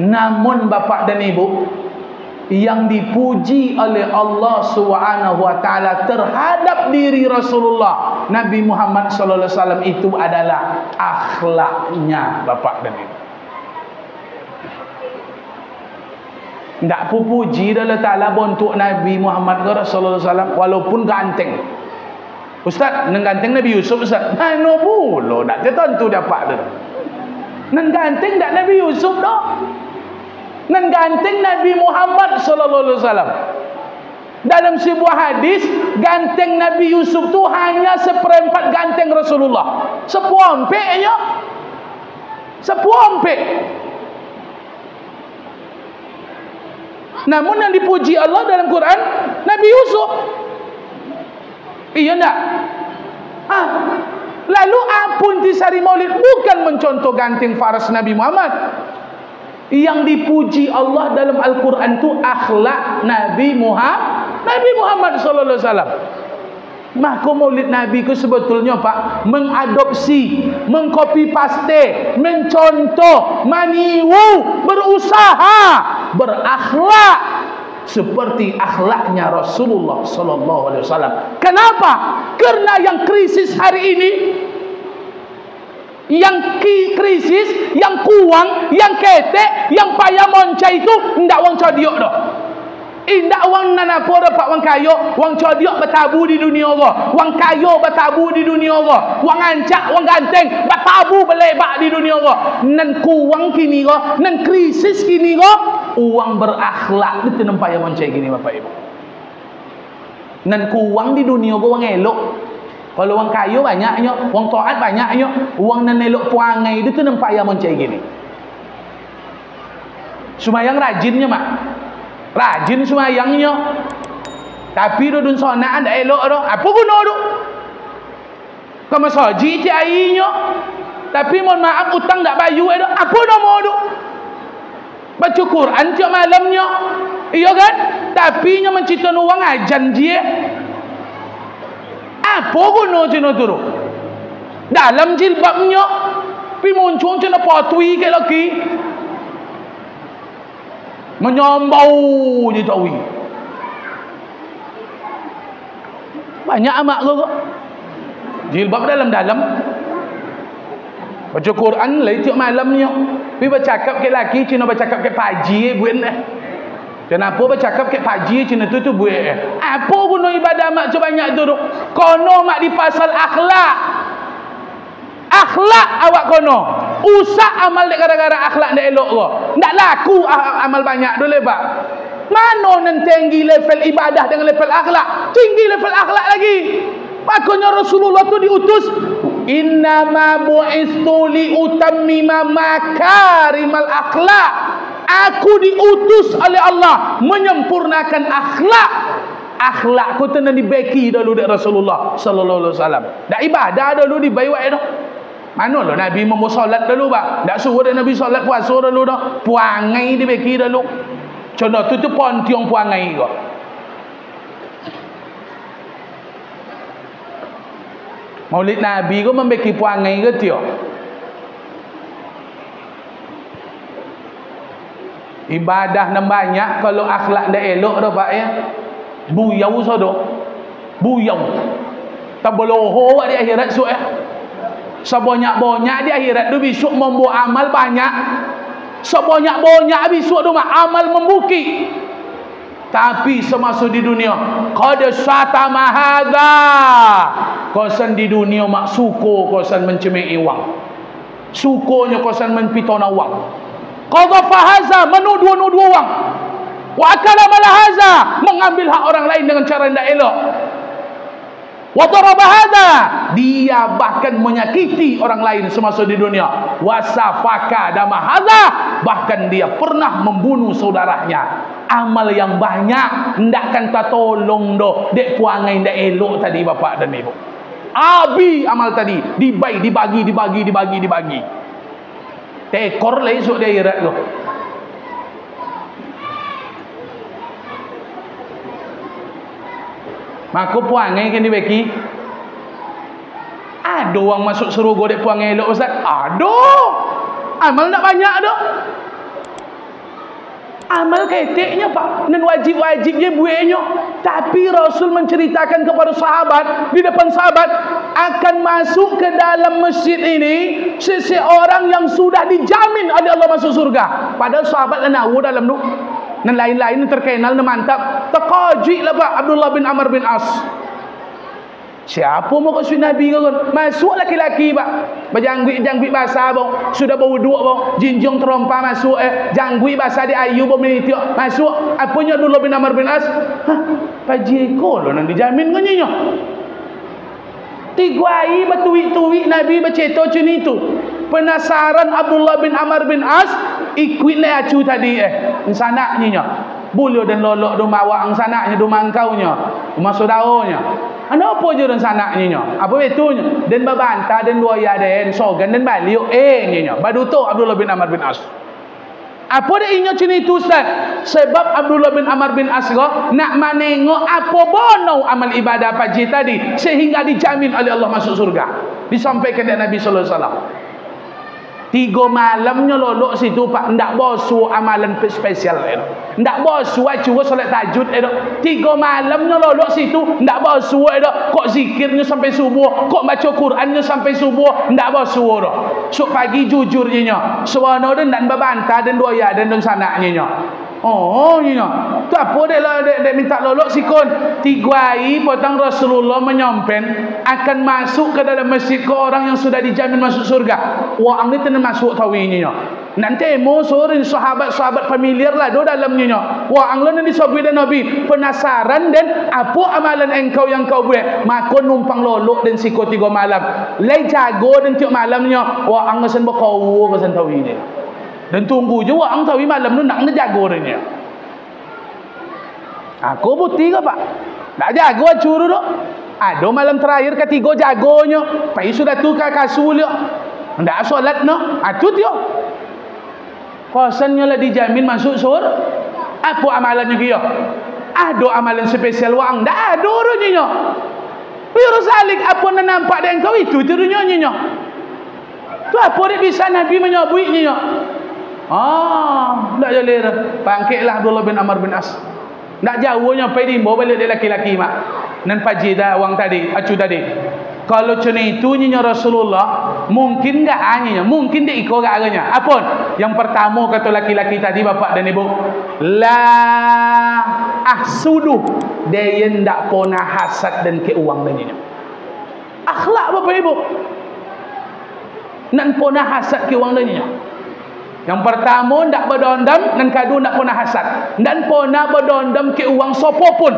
namun bapak dan ibu, yang dipuji oleh Allah Subhanahu wa taala terhadap diri Rasulullah Nabi Muhammad sallallahu alaihi wasallam itu adalah akhlaknya bapak dan ibu. Tak puji Allah Ta'ala bentuk Nabi Muhammad sallallahu alaihi wasallam walaupun ganteng. Ustaz, nang ganteng Nabi Yusuf Ustaz. No pula nak tentu dapat tu. Nang ganteng tak Nabi Yusuf dah. Nang ganteng Nabi Muhammad sallallahu alaihi wasallam. Dalam sebuah hadis, ganteng Nabi Yusuf tu hanya seperempat ganteng Rasulullah. Sepuampeknya. Sepuampek. Namun yang dipuji Allah dalam Quran Nabi Yusuf. Iya tak? Lalu apun Intisari Maulid bukan mencontoh ganteng faras Nabi Muhammad. Yang dipuji Allah dalam Al-Quran itu akhlak Nabi Muhammad sallallahu alaihi wasallam. Maka maulid Nabi itu sebetulnya Pak, mengadopsi, mengcopy paste, mencontoh, meniru, berusaha, berakhlak seperti akhlaknya Rasulullah sallallahu alaihi wasallam. Kenapa? Karena yang krisis hari ini, yang krisis, yang kuang, yang ketek, yang payah monca itu ndak wong codiok dah. Indak wang nanapo dapat wang kayo, wang codiok bertabu di dunia Allah. Wang kayo bertabu di dunia Allah. Wang ancak, wang ganteng bertabu belebak di dunia Allah. Nan kuang kini ko, nan krisis kini ko, uang berakhlak itu nampak yang moncai gini Bapak Ibu. Nan kuang di dunia ko wang elok. Kalau wang kayo banyaknya, wang taat banyaknya, uang nan elok puangai itu nampak yang moncai gini. Sumayang rajinnya mak. Rajin semayangnya, tapi dudun sonaan dah elok dah. Apa guna tu? Kamu soji airnya, tapi mohon maaf utang tak bayu dah. Apa nama tu? Baca Quran tiap malamnya, iya kan? Tapi nya menciptakan uang ajan dia. Apa guna cina tu? Dalam jilbabnya, pi muncul cina patui ke lagi. Menyombau je tahu. Banyak amak kau. Jilbab dalam-dalam. Baca Quran lah tiap malamnya. Pi bercakap ke laki cina bercakap ke paji buat eh. Kenapa bercakap ke paji cina tu buat eh. Apa guna ibadah mak sebanyak tu? Kono mak di pasal akhlak. Akhlak awak kono. Usah amal dek gara-gara akhlak dek elok ko. Ndak laku amal banyak dulu pak. Mana nan tinggi level ibadah dengan level akhlak? Tinggi level akhlak lagi. Makanya Rasulullah tu diutus, innama bu'istu li utammima makarimal akhlak. Aku diutus oleh Allah menyempurnakan akhlak. Akhlak ku tenan dibeki dulu dek Rasulullah sallallahu alaihi wasallam. Dak ibadah dulu dibayar dah. Mana lo Nabi mau solat dulu bang? Tak suruh Nabi solat puasa dulu dah. Puangai dibeki dulu. Contoh tu pontiong puangai kok. Maulid Nabi kok membeki puangai ke tio? Ibadah nam banyak kalau akhlak dah elok dah pak ya. Buyau sodo. Buyau. Tak beloho di akhirat suah. Sebanyak-banyak di akhirat tu besok membuat amal banyak. sebanyak-banyak besok tu amal membukit. Tapi semasa di dunia qad syatama hadza, kosan di dunia mak suko kosan mencemei wang, sukonya kosan menpitona wang, qadhafa hadza menuduh-nuduh wang, wa akala malahaza mengambil hak orang lain dengan cara yang tidak elok, wa daraba hadza dia bahkan menyakiti orang lain semasa di dunia, wa safaka dama hadza bahkan dia pernah membunuh saudaranya. Amal yang banyak ndakkan tak tolong doh dek puangai ndak elok tadi bapak dan ibu. Abi amal tadi dibagi. Tekor lah esok dia irat tu. Maka puangai kan dibagi. Ada orang masuk surga dek puangai elok ustaz? Ada. Amal ndak banyak doh. Amal keteknya pak, dan wajib-wajibnya buahnya. Tapi Rasul menceritakan kepada sahabat, di depan sahabat, akan masuk ke dalam masjid ini seseorang yang sudah dijamin oleh Allah masuk surga. Padahal sahabat lenawu dalam tu, dan lain-lain terkenal dan mantap. Terkajik lah pak Abdullah bin Amr bin As. Siapa mau kasih Nabi kan? Masuk laki-laki pak, berjangguit basah bang, sudah berwuduk bang, jinjong terompa masuk jangguit basah di ayu bang menitiak masuk. Apanya Abdullah bin Amr bin As? Paji ko lo nang dijamin kan nyonya. Tigwai bertuik-tuik Nabi bercerita macam itu. Penasaran Abdullah bin Amr bin As ikut le acu tadi sanak nyonya. Bulu dan lolok doma awak sanaknya doma engkaunya, rumah saudaranya. Ana apa je dan sanaknya? Apa betunya? Dan babanta dan dua ya den sogan dan baliuk nyonya. Baduto Abdullah bin Amr bin As. Apa dia ingat macam itu ustaz? Sebab Abdullah bin Amr bin As nak menengok apa bono amal ibadah pagi tadi sehingga dijamin oleh Allah masuk surga. Disampaikan oleh Nabi sallallahu alaihi wasallam. 3 malamnya lolok situ pak, ndak bosu amalan spesial ndak bosu cuma solat tahajud 3 malamnya lolok situ ndak bosu kok zikirnya sampai subuh, kok baca Qurannya sampai subuh, ndak bosu sok pagi jujurnya sewana dan babanta dan doya dan sanaknya oh nyonya tu apa dek lah dek minta lolok sikon 3 hari potong Rasulullah menyampen akan masuk ke dalam masjid ke orang yang sudah dijamin masuk surga. Wah angin tenan masuk tawinya nanti musurin sahabat-sahabat familiar lah do dalamnya. Wah angin disabui dan Nabi penasaran dan apa amalan engkau yang kau buat, maka numpang lolok dan sikot 3 malam lai jago dan tiap malamnya. Wah angin sen berkau kesan tawinya dan tunggu je wang tahu malam tu nak jago dia. Aku bukti ke pak? Tak jago curu tu. Ada malam terakhir ketiga jagonya. Pai sudah tu kasul dia. Ndak solat no. Atut dia. Kosannya lah dijamin masuk surga. Apa amalannya dia? Ada amalan spesial wang. Ndak ada orangnya. Biar salik apa nak nampak dengan kau itu dunia nya. Tu apa dia bisa Nabi menyabuinya. Tak boleh dah. Bangkitlah Abdullah bin Amr bin As. Tak jauhnya pergi bawa balik dia laki-laki mak. Dan paji dah wang tadi, acu tadi. Kalau macam itu nyonya Rasulullah, mungkin enggak hanya, mungkin dia ikut agaknya. Apa? Yang pertama kata laki-laki tadi bapak dan ibu, la ahsudu, dia ndak pernah hasad dan keuang dan nyonya. Akhlak bapak ibu. Nan pernah hasad keuang dan nyonya. Yang pertama ndak berdendam, dan kedua ndak pernah hasad dan pernah berdendam ke uang sopopun.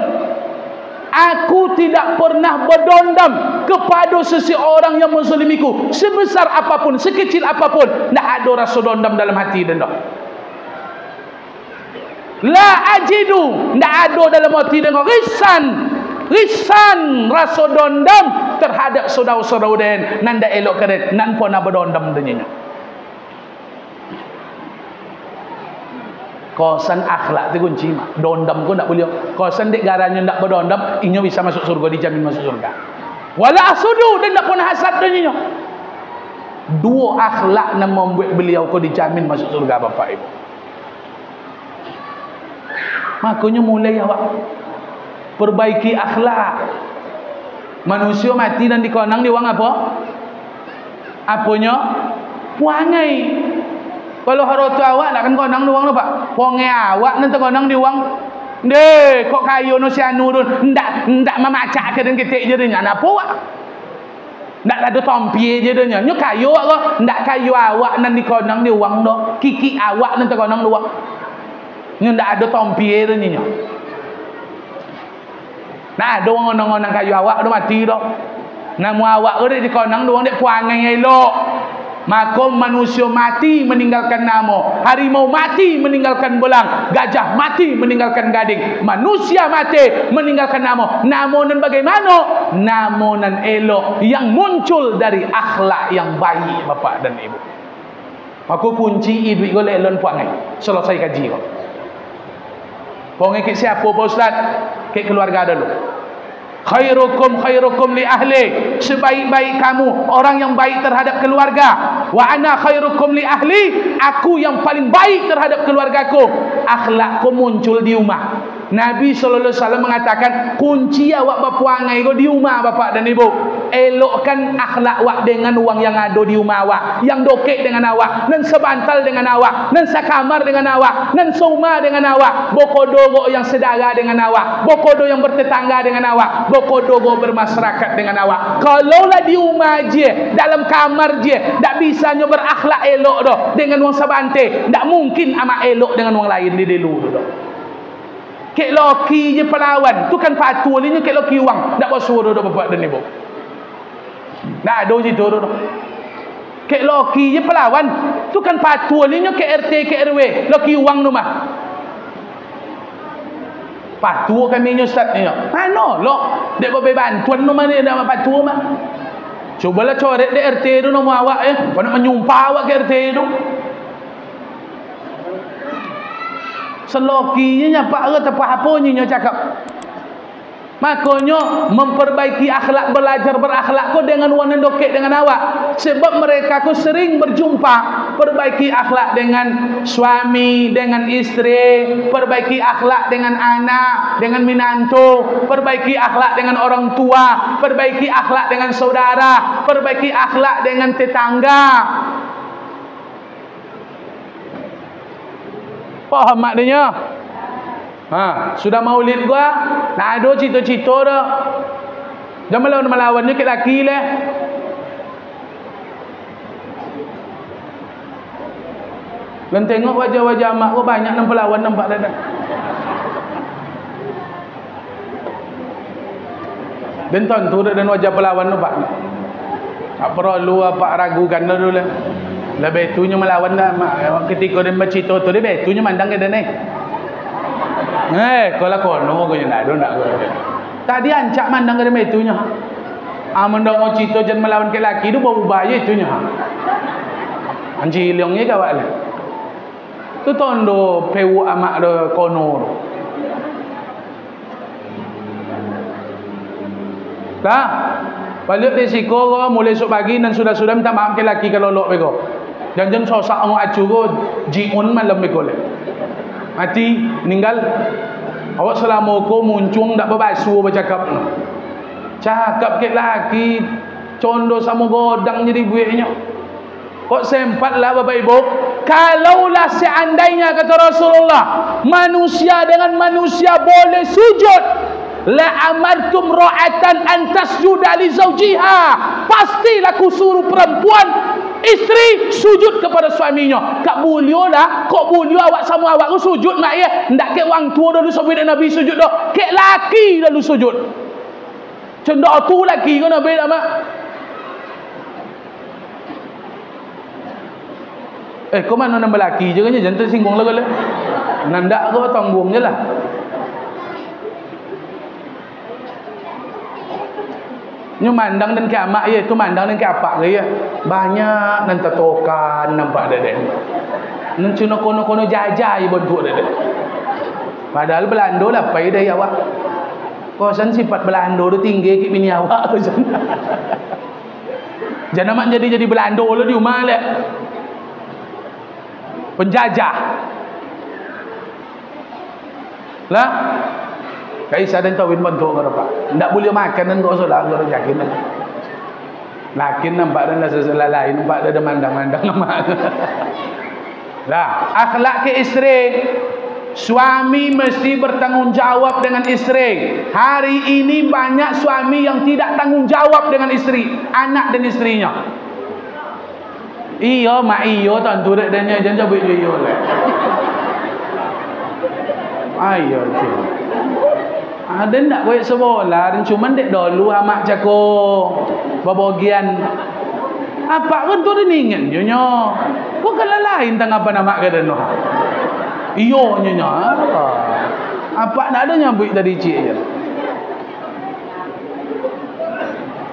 Aku tidak pernah berdendam kepada seseorang yang menzalimiku sebesar apapun, sekecil apapun. Ndak ada rasa dendam dalam hati dan dak. La ajidu, ndak ada dalam hati dengan risan rasa dendam terhadap saudara-saudara dan nanda elok keren nan pernah berdendam dengannya. Kosan akhlak tu kunci mak. Dondam pun tak boleh. Kosan dek garanya tak berdondam, inya bisa masuk surga, dijamin masuk surga. Wala asudu, dan tak pun hasad dengannya. 2 akhlak yang membuat beliau kau dijamin masuk surga bapak ibu. Makanya mulai awak perbaiki akhlak. Manusia mati dan dikonang di wang apa? Apanya? Puangai. Kalau harotu awak nak kan konang duang pak. Ponge awak nanti konang diuang. Deh, kok kayu no si anu tu ndak memacak ke dengan ketik je dia. Nak apa awak? Ndak ada tompi je dia. Nyo kayu awak kok. Ndak kayu awak nan di konang diuang dok. Kiki awak nanti konang duang. Nyo ndak ada tompi je dia. Nah, ada orang kayu awak dah mati dah. Namu awak ada di konang doang dek puangai elok. Maka manusia mati meninggalkan namo, harimau mati meninggalkan belang, gajah mati meninggalkan gading, manusia mati meninggalkan namo. Namo nan bagaimana? Namo nan elok yang muncul dari akhlak yang baik bapak dan ibu. Maka kunci duit golek elon puangai. Selesai kaji kau. Puangai ke siapa Pak Ustaz? Ke keluarga dulu. Khairukum li ahli, sebaik-baik kamu orang yang baik terhadap keluarga. Wa ana khairukum li ahli, aku yang paling baik terhadap keluargaku. Akhlakku muncul di rumah. Nabi SAW mengatakan kunci awak berpuangai kau di rumah bapak dan ibu. Elokkan akhlak awak dengan uang yang ada di rumah awak, yang dokek dengan awak, nan sebantal dengan awak, nan sakamar dengan awak, nan suma dengan awak, bokodogo yang sedara dengan awak, bokodo yang bertetangga dengan awak, bokodogo bermasyarakat dengan awak. Kalaulah di rumah je, dalam kamar je, tak bisanya berakhlak elok doh dengan uang sabante, tak mungkin amat elok dengan uang lain di dulu doh. Kek loki je pelawan, tu kan patu linya kek loki uang, tak bersuara doh bapak dan ibu. Nah, ada je tu doh. Kek loki je pelawan, tu kan patu linya kek RT kek RW, loki uang tu mah. Patu kami nya ustaz ni. Mana lok dek babe bantuan tu mana dah patu mah. Cubalah coret dek RT tu nama awak ya. Kau nak menyumpah awak ke RT tu. Selokinya nyapa ke apa nya cakap. Makanya memperbaiki akhlak, belajar berakhlak kau dengan wana dokek dengan awak. Sebab mereka kau sering berjumpa. Perbaiki akhlak dengan suami, dengan istri, perbaiki akhlak dengan anak, dengan minantu, perbaiki akhlak dengan orang tua, perbaiki akhlak dengan saudara, perbaiki akhlak dengan tetangga. Paham maknanya? Sudah maulid gua, nak ada cita-cita dah. Jangan melawan ni ke laki leh. Dan tengok wajah-wajah mak gua banyak nampak lawan nampak dah. Dan tu dan wajah pelawan nampak. Tak perlu apa ragukan dulu lah. Lebih tunya melawan dah mak. Ketika dia bercita tu dia betunya mandang ke dia ni. Kalau kono kau nak ada nak. Tadi ancak mandang ke dia betunya. Mendong cita jangan melawan ke laki tu bau bahaya itunya. Anji liongnya kawak lah. Tu tondo pewu amak de kono. Dah. Balik risiko kau mulai esok pagi dan sudah minta maaf ke laki kalau lok bego. Jangan sosak ngau acu ko jiun malam bego le. Mati meninggal. Awak selama ko muncung dak berbasuh bercakap. Cakap ke laki condo sama godang jadi buihnya. Kok sempatlah Bapak Ibu. Kalaulah seandainya kata Rasulullah manusia dengan manusia boleh sujud, la amartum ra'atan an tasjuda li zawjiha, pastilah ku suruh perempuan istri sujud kepada suaminya. Kak bulio lah, kok bulio awak sama awak ku sujud mak ya. Ndak ke wang tua dulu sampai Nabi sujud dah. Ke laki dulu sujud. Cendak tu laki kau Nabi dah mak. Kau mana nak berlaki je kan jangan tersinggung lah kau lah. Nandak kau tanggung je lah. Nyu mandang dan kiamat ya, tu mandang dan kiapak ke ya. Banyak nan tatokan nampak dah. Nan cuna kono-kono jajai bentuk dah. Padahal Belanda lah pai dah awak. Kosan sifat Belanda tu tinggi ke bini awak tu jan. Jangan mak jadi Belanda lah di rumah leh. Penjajah. Lah Kaisa dan tawin bentuk berapa? Ndak boleh makan dan kau sudah kau yakin. Lakin nampak dan sesuatu lain nampak ada mandang-mandang nama. Dah, akhlak ke isteri. Suami mesti bertanggungjawab dengan isteri. Hari ini banyak suami yang tidak tanggungjawab dengan isteri, anak dan istrinya. Iyo mak iyo tentu dak danya jangan buat iyo lah. Ayo tu. Ada ndak buat sekolah, cuma dek dulu amak cako babagian. Apa kan tu ringan nyonya. Kau kalau lain tang apa nama ke deno. Iyo nyonya. Apa nak ada nyambut dari cik je.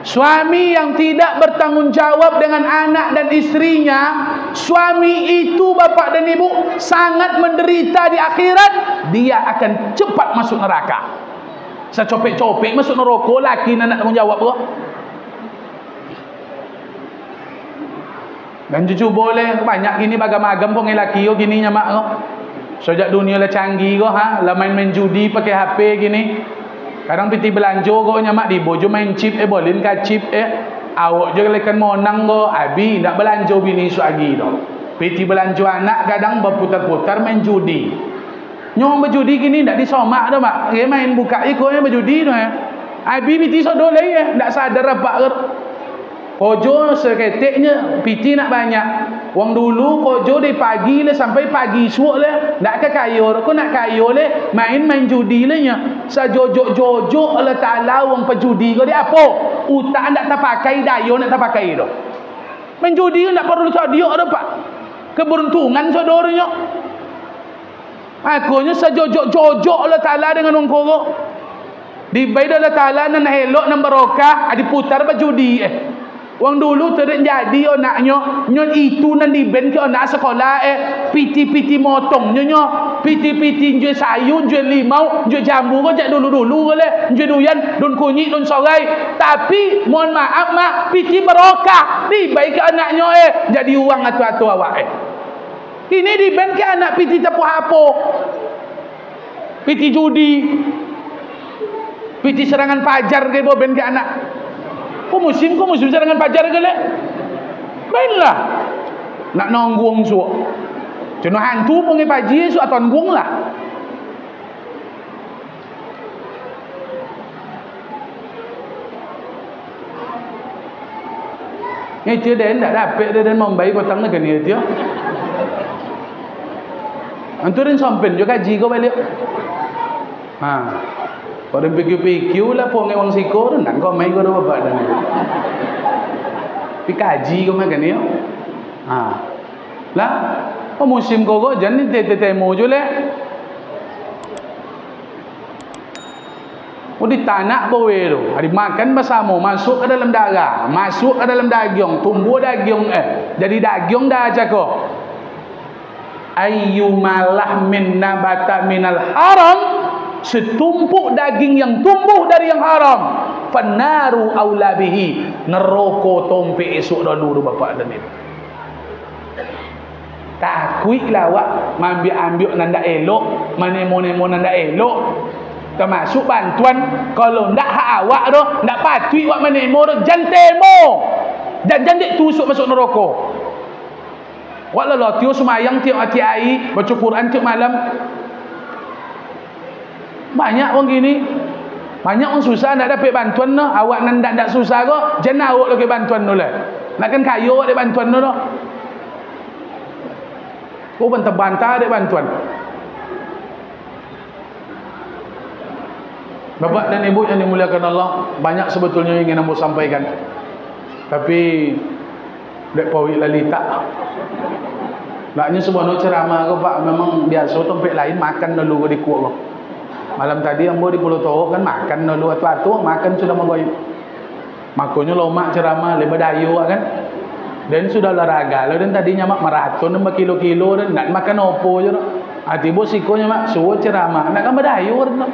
Suami yang tidak bertanggungjawab dengan anak dan istrinya, suami itu bapak dan ibu sangat menderita di akhirat. Dia akan cepat masuk neraka. Saya copek-copek masuk neraka, laki nak tanggungjawab ke? Dan jujur boleh banyak gini bagam-bagam pun lelaki yo gini nyamak ko. Sejak dunia lah canggih ko ha, lah main judi pakai HP gini. Kadang piti belanja ko nyamak di bojo main chip boleh ka chip awak je lekan monang ko abi ndak belanja bini suagi tu. Piti belanja anak kadang berputar-putar main judi. Nyong berjudi gini ndak disomak dah mak. Dia main buka ikutnya berjudi tu abi piti sodol lagi ndak sadar apa ke. Kojo seketiknya piti nak banyak. Wang dulu kojo dari pagi le sampai pagi suuk le. Nak ke kayo, aku nak kayo le main judi le nya. Sajojok-jojok Allah Taala wang pejudi ko dia apa? Utak nak tak pakai dayo nak tak pakai tu. Main judi nak perlu sadiok dah pak. Keberuntungan saudaranya. Akunya sajojok-jojok Allah Taala dengan wang koro. Di baik Allah Taala nan elok nan barokah diputar bejudi Wang dulu terus jadi anaknya nyon itu nan di ben ke anak sekolah piti-piti motong nyo piti-piti jual sayur jual limau jual jambu ko jak dulu-dulu le jual duyan don kunyit don sorai tapi mohon maaf mak piti barokah di baik ke anaknya jadi uang atu-atu awak ini di ben ke anak piti tepuh apa piti judi piti serangan pajar ke ben ke anak. Kau musim serangan pajar ke le? Baiklah. Nak nonggung suak. Cuma hantu pun paji suak tonggung lah. Ini dia dah tak dapat dia dan membaik kotang nak ni dia. Anturin sampai juga kaji kau balik. Kalau pikir-pikir lah pun orang siko tu nak kau main kau dah bapak dah. Pikaji kau makan ni. Lah, kau musim kau jangan temo je le. Di tanah bawe tu, hari makan bersama masuk ke dalam darah, masuk ke dalam daging, tumbuh daging jadi daging dah cakap. Ayyumalah min nabata minal haram, setumpuk daging yang tumbuh dari yang haram, fanaru aula bihi, neraka tompe esok dulu bapak dan ibu. Takutlah awak ambil nanda elok, manemo-nemo nanda elok. Termasuk bantuan kalau ndak hak awak tu, ndak patut awak manemo tu, jangan temo. Jangan dek tusuk masuk neraka. Wak lelah tiu semayang tiap hati air, baca Quran tiap malam. Banyak orang gini. Banyak orang susah nak dapat bantuan no. Awak nak susah ko, jangan awak lagi bantuan no lah. Nakkan kayu awak ada bantuan no. Kau pun terbantah ada bantuan. Bapak dan ibu yang dimuliakan Allah, banyak sebetulnya ingin ambo sampaikan. Tapi dek pawik lali tak. Naknya sebenarnya ceramah ko Pak memang biasa tempat lain makan dulu ko di kuat ko. Malam tadi ambo di Pulau Toh kan makan dulu atu-atu makan sudah magoy. Makanya lomak ceramah lebar dayu kan. Dan sudah olahraga lo dan tadinya mak maraton dan berkilo-kilo dan nak makan opo je. Tiba sikonya mak suruh ceramah nak kan berdayu kan.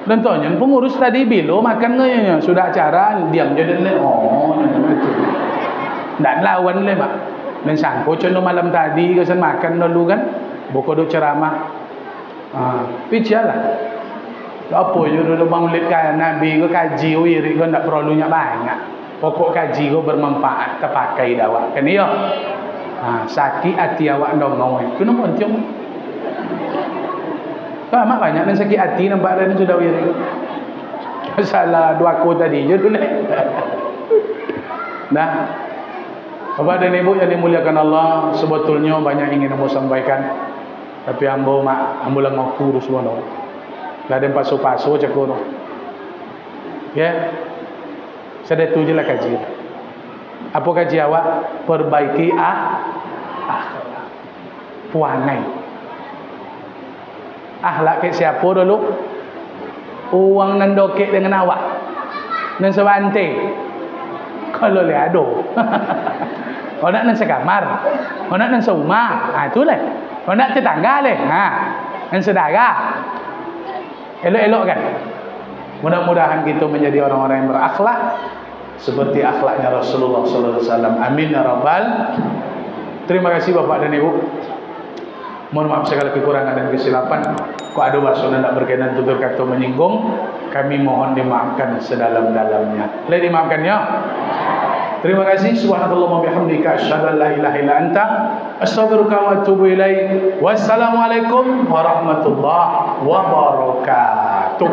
Dan tuanya pengurus tadi bilo makan nganya sudah acara diam je dan itu. Dan lawan le mak. Dan sangko contoh malam tadi kesan makan dulu kan. Buka do ceramah. Pijalah. Apa je do maulid kan Nabi ko kaji wiri ko ndak perlunya banyak. Pokok kaji ko bermanfaat terpakai dawak. Kan iya. Sakit hati awak dongong. Kenapa cium? Mak banyak yang sakit hati nampak dah ni sudah wiri. Salah dua ko tadi je dulu. Nah, Bapak dan Ibu yang dimuliakan Allah, sebetulnya banyak ingin ambo sampaikan, tapi ambo lang ngaku semua no. Dah ada pasu-pasu cakur. Ya, saya tu je lah kaji. Apa kaji awak? Perbaiki akhlak, puangai. Akhlak ke siapa dulu? Uang nan dokek dengan awak, nan sebante. Kalau le ado. Kau nak nan sekamar, kau nak nan seumah, itulah. Kau nak tetangga le, nan saudara. Elok-elok kan? Mudah-mudahan kita menjadi orang-orang yang berakhlak seperti akhlaknya Rasulullah sallallahu alaihi wasallam. Amin ya rabbal. Terima kasih Bapak dan Ibu. Mohon maaf segala kekurangan dan kesilapan. Kau ada bahasa tidak berkenan tutur kata menyinggung, kami mohon dimaafkan sedalam-dalamnya. Boleh dimaafkan ya? Terima kasih. Subhanallah wa bihamdika asyhadu an la ilaha illa anta astaghfiruka wa atubu ilaik. Wassalamualaikum warahmatullahi wabarakatuh.